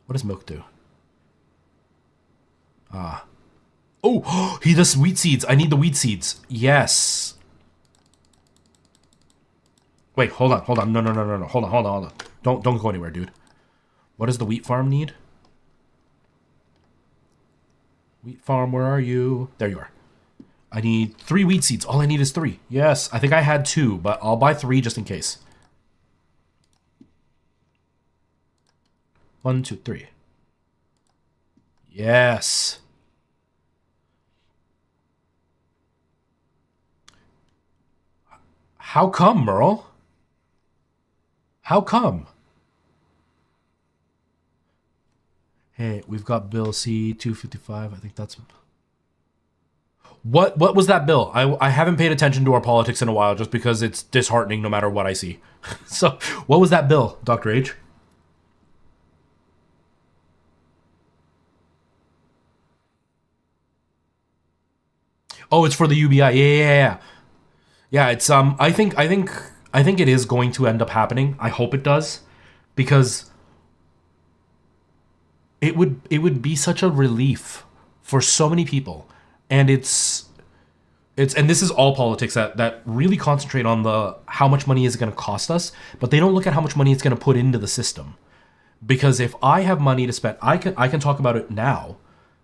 What does milk do? Oh, he does wheat seeds. I need the wheat seeds. Yes. Wait, hold on. No. Hold on. Don't go anywhere, dude. What does the wheat farm need? Wheat farm, where are you? There you are. I need 3 wheat seeds. All I need is 3. Yes, I think I had 2, but I'll buy 3 just in case. 1, 2, 3. Yes. How come, Merle? How come? Hey, we've got Bill C-255. I think that's... What was that bill? I haven't paid attention to our politics in a while just because it's disheartening no matter what I see. So, what was that bill, Dr. H? Oh, it's for the UBI. Yeah. Yeah, it's I think it is going to end up happening. I hope it does, because it would be such a relief for so many people. And it's and this is all politics that really concentrate on the how much money is it going to cost us, but they don't look at how much money it's going to put into the system. Because if I have money to spend, I can talk about it now,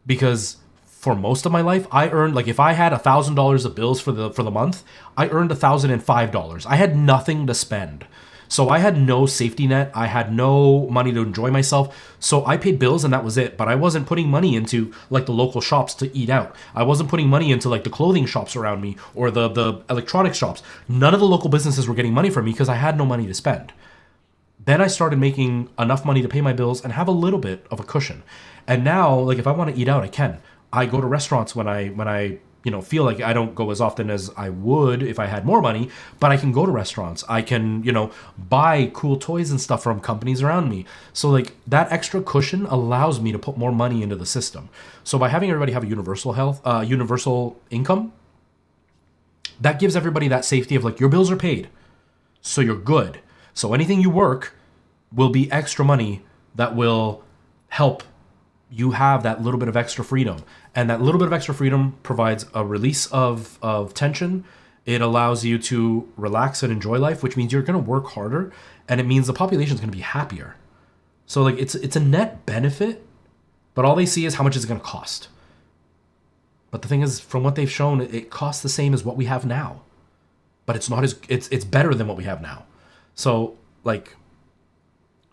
because for most of my life, I earned, like, if I had $1,000 of bills for the month, I earned $1,005. I had nothing to spend. So I had no safety net. I had no money to enjoy myself. So I paid bills and that was it. But I wasn't putting money into like the local shops to eat out. I wasn't putting money into like the clothing shops around me or the electronics shops. None of the local businesses were getting money from me because I had no money to spend. Then I started making enough money to pay my bills and have a little bit of a cushion. And now, like if I want to eat out, I can. I go to restaurants when I feel like I don't go as often as I would if I had more money, but I can go to restaurants. I can, buy cool toys and stuff from companies around me. So like that extra cushion allows me to put more money into the system. So by having everybody have a universal income, that gives everybody that safety of like your bills are paid. So you're good. So anything you work will be extra money that will help you have that little bit of extra freedom. And that little bit of extra freedom provides a release of tension. It allows you to relax and enjoy life, which means you're going to work harder. And it means the population is going to be happier. So like it's a net benefit, but all they see is how much it's going to cost. But the thing is, from what they've shown, it costs the same as what we have now. But it's not as it's better than what we have now. So like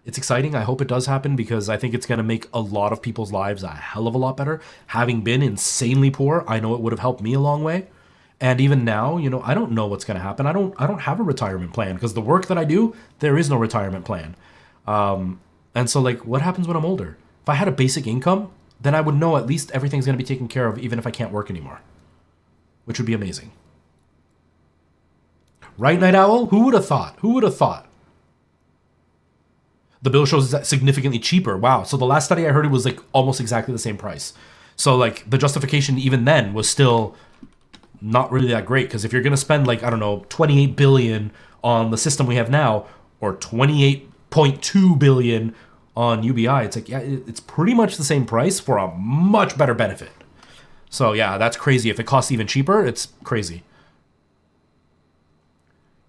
it's exciting. I hope it does happen because I think it's going to make a lot of people's lives a hell of a lot better. Having been insanely poor, I know it would have helped me a long way. And even now, I don't know what's going to happen. I don't have a retirement plan because the work that I do, there is no retirement plan. And so like what happens when I'm older? If I had a basic income, then I would know at least everything's going to be taken care of even if I can't work anymore, which would be amazing. Right, Night Owl? Who would have thought? Who would have thought? The bill shows it's significantly cheaper. Wow. So the last study I heard, it was like almost exactly the same price. So like the justification even then was still not really that great. Because if you're going to spend like, I don't know, 28 billion on the system we have now, or 28.2 billion on UBI, it's like, yeah, it's pretty much the same price for a much better benefit. So yeah, that's crazy. If it costs even cheaper, it's crazy.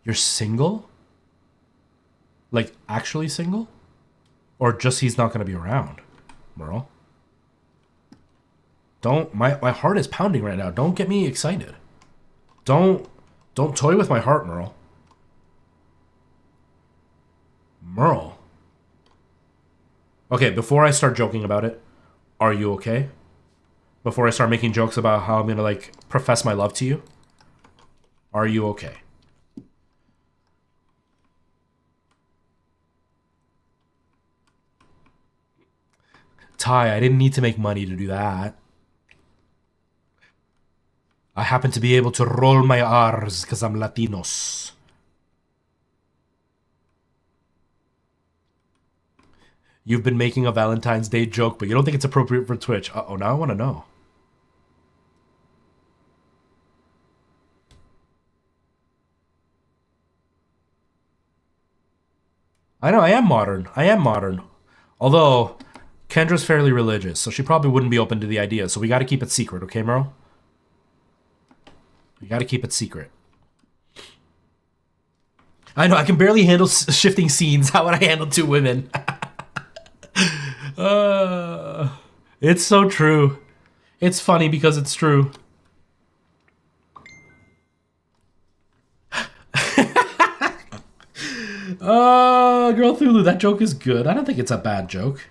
You're single? Like actually single? Or just he's not going to be around, Merle? Don't, my heart is pounding right now. Don't get me excited. Don't toy with my heart, Merle. Merle. Okay, before I start joking about it, are you okay? Before I start making jokes about how I'm going to like profess my love to you, are you okay? Ty, I didn't need to make money to do that. I happen to be able to roll my R's because I'm Latinos. You've been making a Valentine's Day joke, but you don't think it's appropriate for Twitch. Uh-oh, now I want to know. I know, I am modern. I am modern. Although, Kendra's fairly religious, so she probably wouldn't be open to the idea. So we got to keep it secret, okay, Merle? We got to keep it secret. I know, I can barely handle shifting scenes. How would I handle two women? It's so true. It's funny because it's true. Girl Thulu, that joke is good. I don't think it's a bad joke.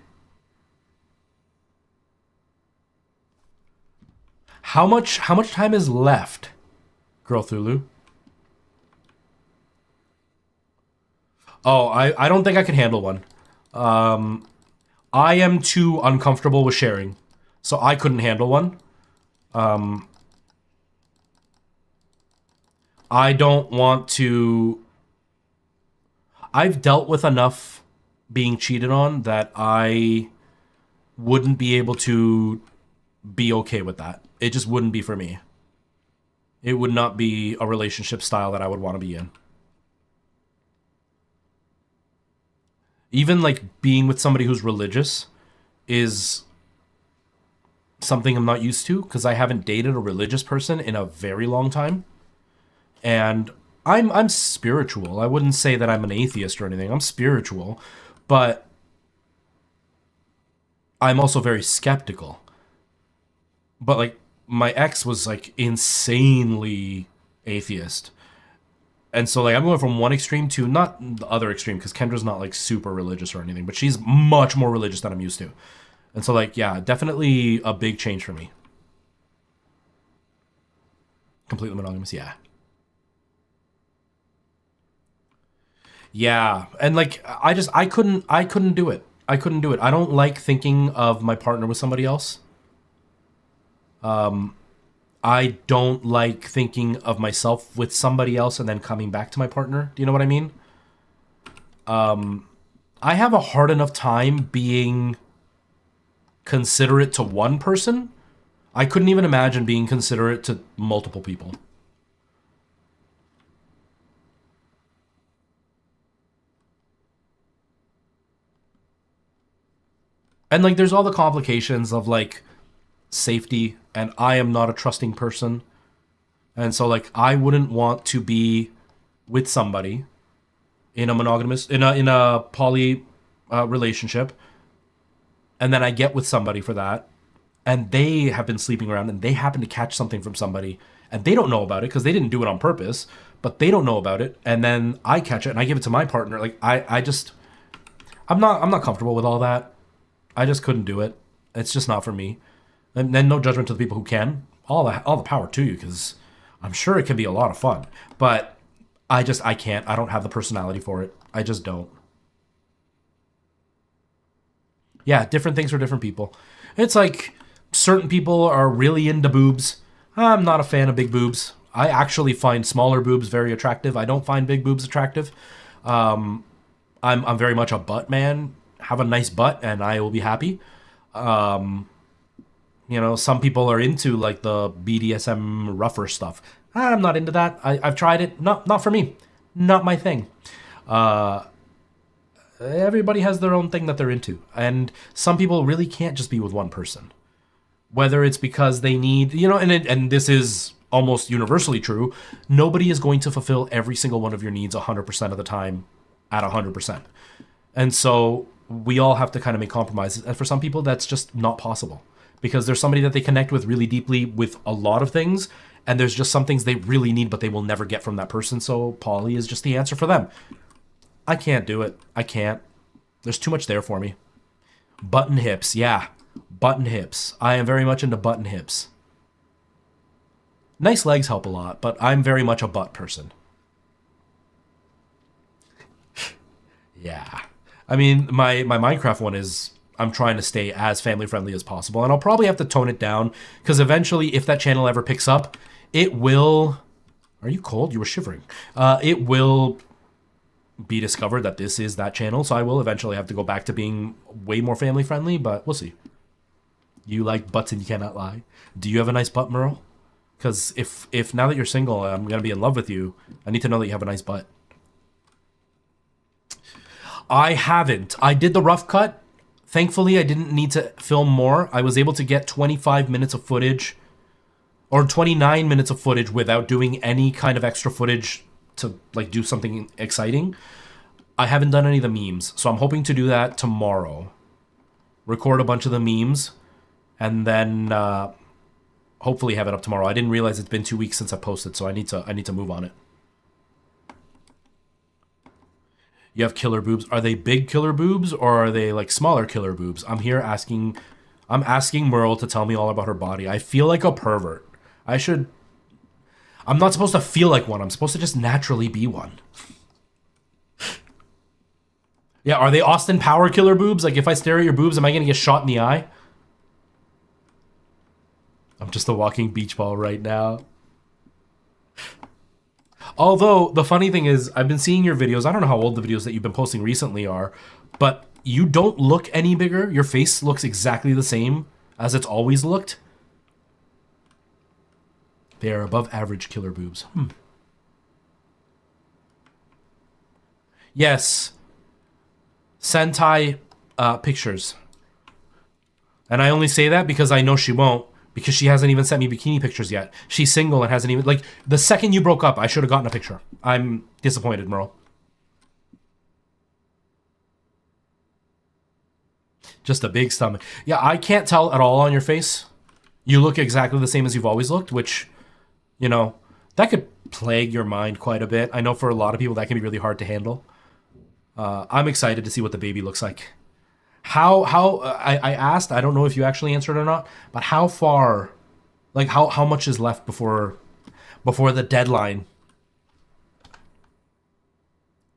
How much time is left, Girl Thulu? Oh, I don't think I can handle one. I am too uncomfortable with sharing, so I couldn't handle one. I don't want to... I've dealt with enough being cheated on that I wouldn't be able to be okay with that. It just wouldn't be for me. It would not be a relationship style that I would want to be in. Even like being with somebody who's religious is something I'm not used to because I haven't dated a religious person in a very long time. And I'm spiritual. I wouldn't say that I'm an atheist or anything. I'm spiritual, but I'm also very skeptical. But like my ex was like insanely atheist. And so like I'm going from one extreme to not the other extreme, because Kendra's not like super religious or anything, but she's much more religious than I'm used to. And so like, yeah, definitely a big change for me. Completely monogamous, yeah. Yeah, and like I couldn't do it. I couldn't do it. I don't like thinking of my partner with somebody else. I don't like thinking of myself with somebody else and then coming back to my partner. Do you know what I mean? I have a hard enough time being considerate to one person. I couldn't even imagine being considerate to multiple people. And like there's all the complications of like safety, and I am not a trusting person. And so like I wouldn't want to be with somebody in a monogamous in a poly relationship, and then I get with somebody for that, and they have been sleeping around and they happen to catch something from somebody and they don't know about it because they didn't do it on purpose, but they don't know about it, and then I catch it and I give it to my partner. Like I just I'm not comfortable with all that. I just couldn't do it. It's just not for me. And then no judgment to the people who can. All the power to you, because I'm sure it can be a lot of fun. But I can't. I don't have the personality for it. I just don't. Yeah, different things for different people. It's like certain people are really into boobs. I'm not a fan of big boobs. I actually find smaller boobs very attractive. I don't find big boobs attractive. I'm very much a butt man. Have a nice butt and I will be happy. You know, some people are into like the BDSM rougher stuff. I'm not into that. I've tried it. Not for me. Not my thing. Everybody has their own thing that they're into. And some people really can't just be with one person. Whether it's because they need, you know, and this is almost universally true, nobody is going to fulfill every single one of your needs 100% of the time at 100%. And so we all have to kind of make compromises. And for some people, that's just not possible. Because there's somebody that they connect with really deeply with a lot of things, and there's just some things they really need, but they will never get from that person. So poly is just the answer for them. I can't do it. I can't. There's too much there for me. Button hips, yeah. Button hips. I am very much into button hips. Nice legs help a lot, but I'm very much a butt person. Yeah. I mean, my Minecraft one is, I'm trying to stay as family friendly as possible, and I'll probably have to tone it down, because eventually, if that channel ever picks up, it will... Are you cold? You were shivering. It will be discovered that this is that channel, so I will eventually have to go back to being way more family friendly, but we'll see. You like butts and you cannot lie. Do you have a nice butt, Merle? Because if now that you're single, I'm going to be in love with you, I need to know that you have a nice butt. I haven't. I did the rough cut. Thankfully, I didn't need to film more. I was able to get 25 minutes of footage, or 29 minutes of footage, without doing any kind of extra footage to like do something exciting. I haven't done any of the memes, so I'm hoping to do that tomorrow. Record a bunch of the memes, and then hopefully have it up tomorrow. I didn't realize it's been 2 weeks since I posted, so I need to move on it. You have killer boobs. Are they big killer boobs, or are they like smaller killer boobs? I'm asking Merle to tell me all about her body. I feel like a pervert. I'm not supposed to feel like one. I'm supposed to just naturally be one. Yeah, are they Austin Power killer boobs? Like if I stare at your boobs, am I gonna get shot in the eye? I'm just a walking beach ball right now. Although, the funny thing is, I've been seeing your videos. I don't know how old the videos that you've been posting recently are, but you don't look any bigger. Your face looks exactly the same as it's always looked. They are above average killer boobs. Yes. Sentai pictures. And I only say that because I know she won't. Because she hasn't even sent me bikini pictures yet. She's single and hasn't even... Like, the second you broke up, I should have gotten a picture. I'm disappointed, Merle. Just a big stomach. Yeah, I can't tell at all on your face. You look exactly the same as you've always looked, which, you know, that could plague your mind quite a bit. I know for a lot of people that can be really hard to handle. I'm excited to see what the baby looks like. I asked, I don't know if you actually answered or not, but how far, like how much is left before the deadline?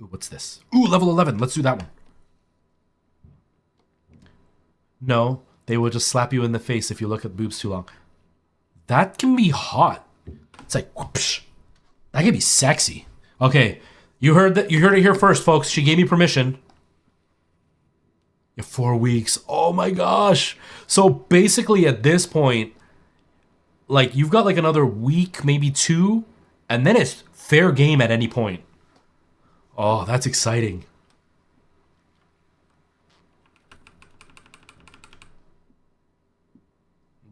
Ooh, what's this? Ooh, level 11. Let's do that one. No, they will just slap you in the face if you look at boobs too long. That can be hot. It's like whoosh. That can be sexy. Okay, you heard that. You heard it here first, folks. She gave me permission. 4 weeks. Oh my gosh. So basically, at this point, like you've got like another week, maybe 2, and then it's fair game at any point. Oh, that's exciting.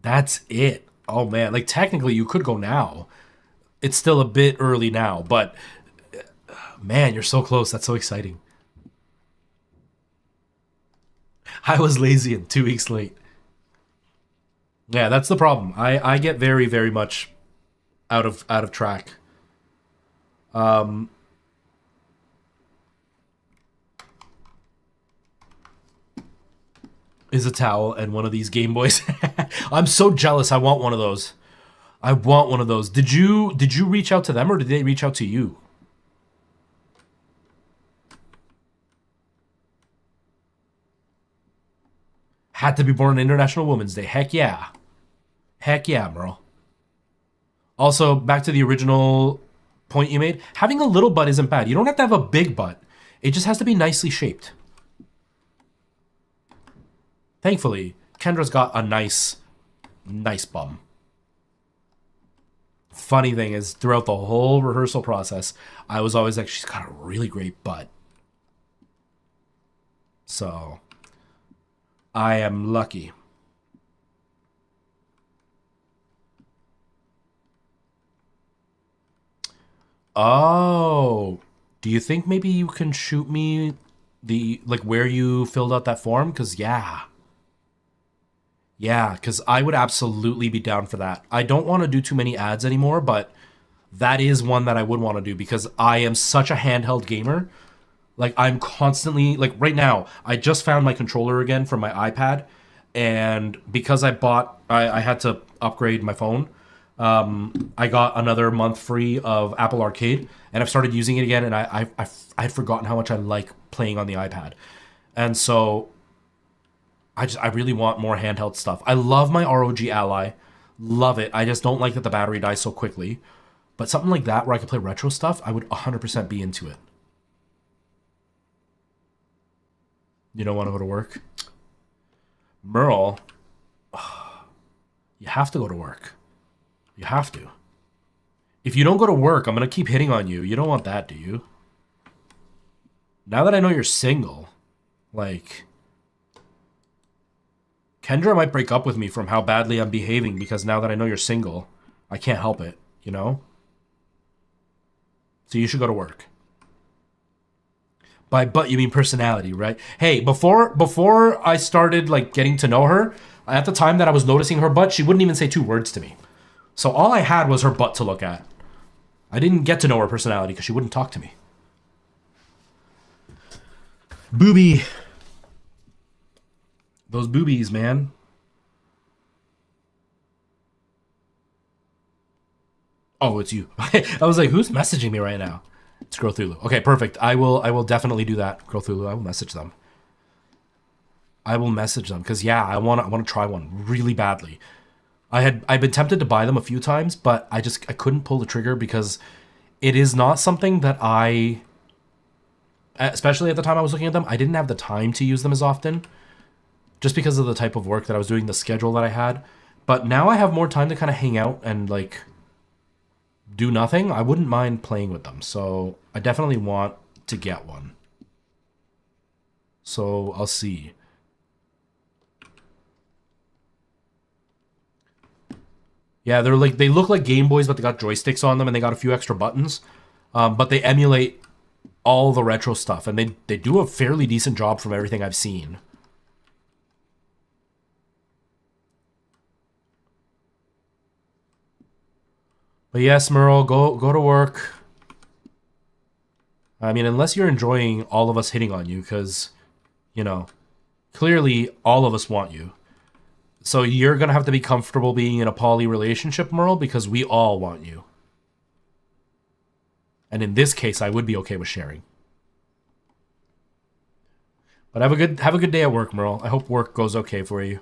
That's it. Oh man, like technically you could go now. It's still a bit early now, but man, you're so close. That's so exciting. I was lazy and 2 weeks late. Yeah, that's the problem. I get very, very much out of track. Is a towel and one of these Game Boys. I'm so jealous. I want one of those. I want one of those. Did you reach out to them or did they reach out to you? Had to be born on International Women's Day. Heck yeah. Heck yeah, Merle. Also, back to the original point you made. Having a little butt isn't bad. You don't have to have a big butt. It just has to be nicely shaped. Thankfully, Kendra's got a nice bum. Funny thing is, throughout the whole rehearsal process, I was always like, she's got a really great butt. So, I am lucky. Oh, do you think maybe you can shoot me like where you filled out that form? Because yeah, because I would absolutely be down for that. I don't want to do too many ads anymore, but that is one that I would want to do because I am such a handheld gamer. Like I'm constantly, like right now, I just found my controller again from my iPad, and because I had to upgrade my phone. I got another month free of Apple Arcade, and I've started using it again. And I had forgotten how much I like playing on the iPad, and so I really want more handheld stuff. I love my ROG Ally, love it. I just don't like that the battery dies so quickly. But something like that where I could play retro stuff, I would 100% be into it. You don't want to go to work? Merle, you have to go to work. You have to. If you don't go to work, I'm going to keep hitting on you. You don't want that, do you? Now that I know you're single, like, Kendra might break up with me from how badly I'm behaving because now that I know you're single, I can't help it, you know? So you should go to work. By but you mean personality, right? Hey, before I started like getting to know her, at the time that I was noticing her butt, she wouldn't even say 2 words to me. So all I had was her butt to look at. I didn't get to know her personality because she wouldn't talk to me. Booby. Those boobies, man. Oh, it's you. I was like, who's messaging me right now? It's Girl Thulu. Okay, perfect. I will definitely do that. Girl Thulu, I will message them. I will message them because yeah, I want to try one really badly. I've been tempted to buy them a few times, but I couldn't pull the trigger because it is not something that especially at the time I was looking at them, I didn't have the time to use them as often just because of the type of work that I was doing, the schedule that I had. But now I have more time to kind of hang out and like do nothing. I wouldn't mind playing with them. So I definitely want to get one. So I'll see. Yeah, they look like Game Boys, but they got joysticks on them and they got a few extra buttons. But they emulate all the retro stuff, and they do a fairly decent job from everything I've seen. But yes, Merle, go to work. I mean, unless you're enjoying all of us hitting on you, because, you know, clearly all of us want you. So you're going to have to be comfortable being in a poly relationship, Merle, because we all want you. And in this case, I would be okay with sharing. But have a good day at work, Merle. I hope work goes okay for you.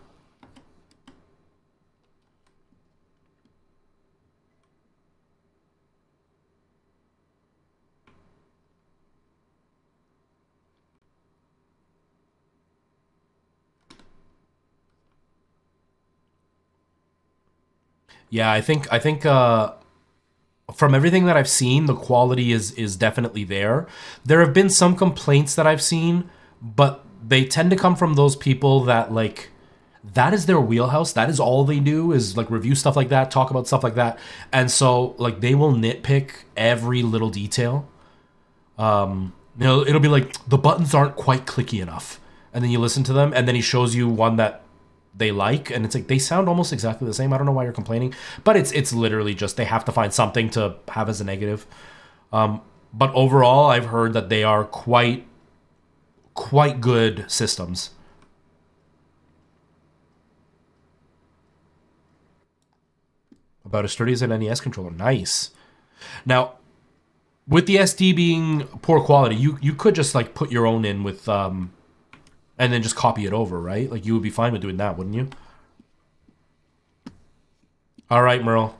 Yeah, I think from everything that I've seen, the quality is definitely there. There have been some complaints that I've seen, but they tend to come from those people that like that is their wheelhouse. That is all they do is like review stuff like that, talk about stuff like that. And so like they will nitpick every little detail. It'll be like the buttons aren't quite clicky enough. And then you listen to them and then he shows you one that they like and it's like they sound almost exactly the same. I don't know why you're complaining, but it's literally just they have to find something to have as a negative. But overall, I've heard that they are quite good systems. About as sturdy as an NES controller. Nice. Now, with the SD being poor quality, you could just like put your own in with and then just copy it over, right? Like you would be fine with doing that, wouldn't you? All right, Merle.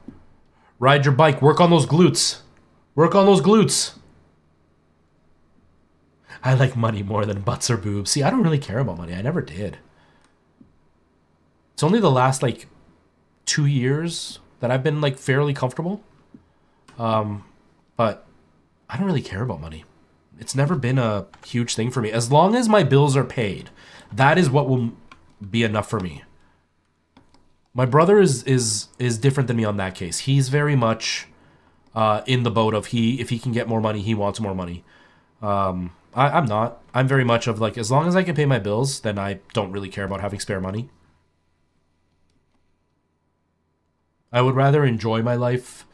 Ride your bike. Work on those glutes. Work on those glutes. I like money more than butts or boobs. See, I don't really care about money. I never did. It's only the last like 2 years that I've been like fairly comfortable. But I don't really care about money. It's never been a huge thing for me. As long as my bills are paid, that is what will be enough for me. My brother is different than me on that case. He's very much in the boat of if he can get more money, he wants more money. I'm not. I'm very much of like as long as I can pay my bills, then I don't really care about having spare money. I would rather enjoy my life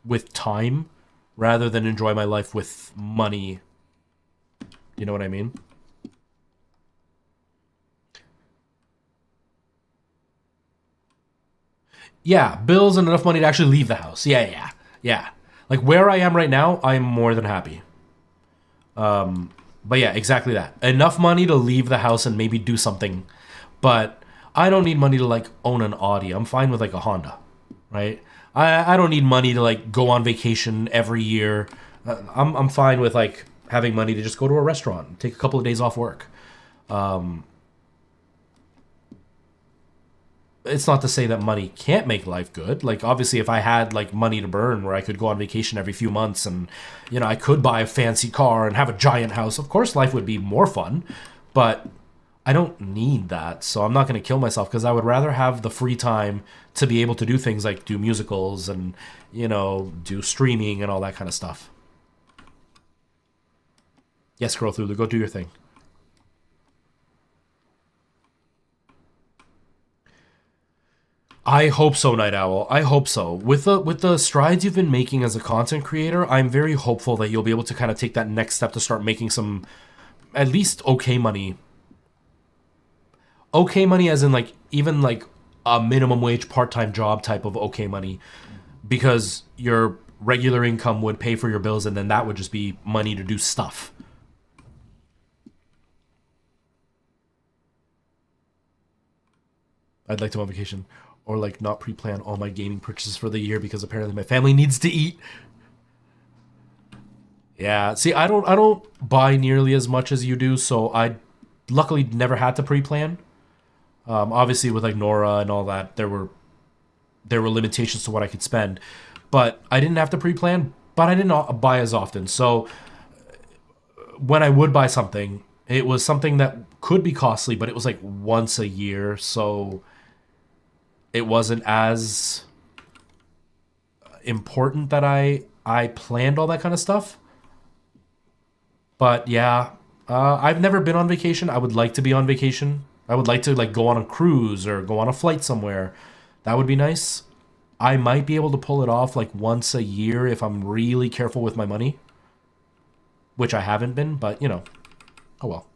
with time rather than enjoy my life with money. You know what I mean? Yeah, bills and enough money to actually leave the house. Yeah. Like where I am right now, I'm more than happy. But yeah, exactly that. Enough money to leave the house and maybe do something. But I don't need money to like own an Audi. I'm fine with like a Honda, right? I don't need money to like go on vacation every year. I'm fine with like having money to just go to a restaurant, take a couple of days off work. It's not to say that money can't make life good. Like obviously if I had like money to burn where I could go on vacation every few months and I could buy a fancy car and have a giant house, of course life would be more fun, but I don't need that. So I'm not going to kill myself because I would rather have the free time to be able to do things like do musicals and do streaming and all that kind of stuff. Yes, Girl Thulu, go do your thing. I hope so, Night Owl. I hope so. With the strides you've been making as a content creator, I'm very hopeful that you'll be able to kind of take that next step to start making some at least okay money. Okay money as in like even like a minimum wage part-time job type of okay money because your regular income would pay for your bills and then that would just be money to do stuff. I'd like to go on vacation or like not pre-plan all my gaming purchases for the year because apparently my family needs to eat. Yeah, see, I don't buy nearly as much as you do, so I luckily never had to pre-plan. Obviously, with like Nora and all that, there were limitations to what I could spend, but I didn't have to pre-plan. But I didn't buy as often, so when I would buy something, it was something that could be costly, but it was like once a year, so it wasn't as important that I planned all that kind of stuff. But yeah, I've never been on vacation. I would like to be on vacation. I would like to like go on a cruise or go on a flight somewhere. That would be nice. I might be able to pull it off like once a year if I'm really careful with my money, which I haven't been, but you know, oh well.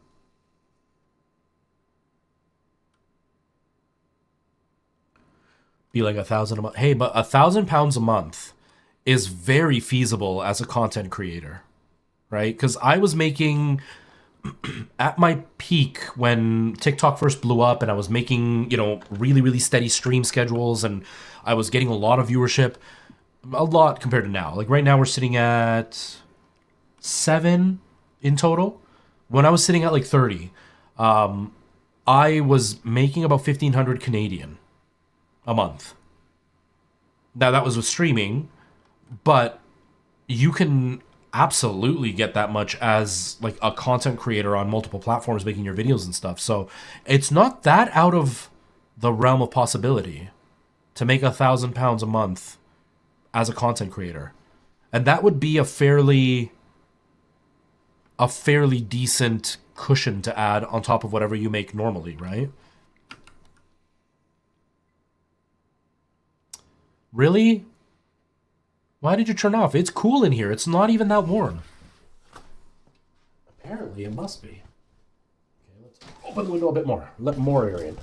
Be like 1,000 a month. Hey, but £1,000 a month is very feasible as a content creator, right? Because I was making at my peak when TikTok first blew up and I was making, you know, really, really steady stream schedules and I was getting a lot of viewership, a lot compared to now. Like right now we're sitting at 7 in total. When I was sitting at like 30, I was making about 1,500 Canadian a month. Now that was with streaming, but you can absolutely get that much as like a content creator on multiple platforms making your videos and stuff. So it's not that out of the realm of possibility to make £1,000 a month as a content creator. And that would be a fairly decent cushion to add on top of whatever you make normally, right? Really? Why did you turn off? It's cool in here. It's not even that warm. Apparently, it must be. Okay, let's open the window a bit more. Let more air in.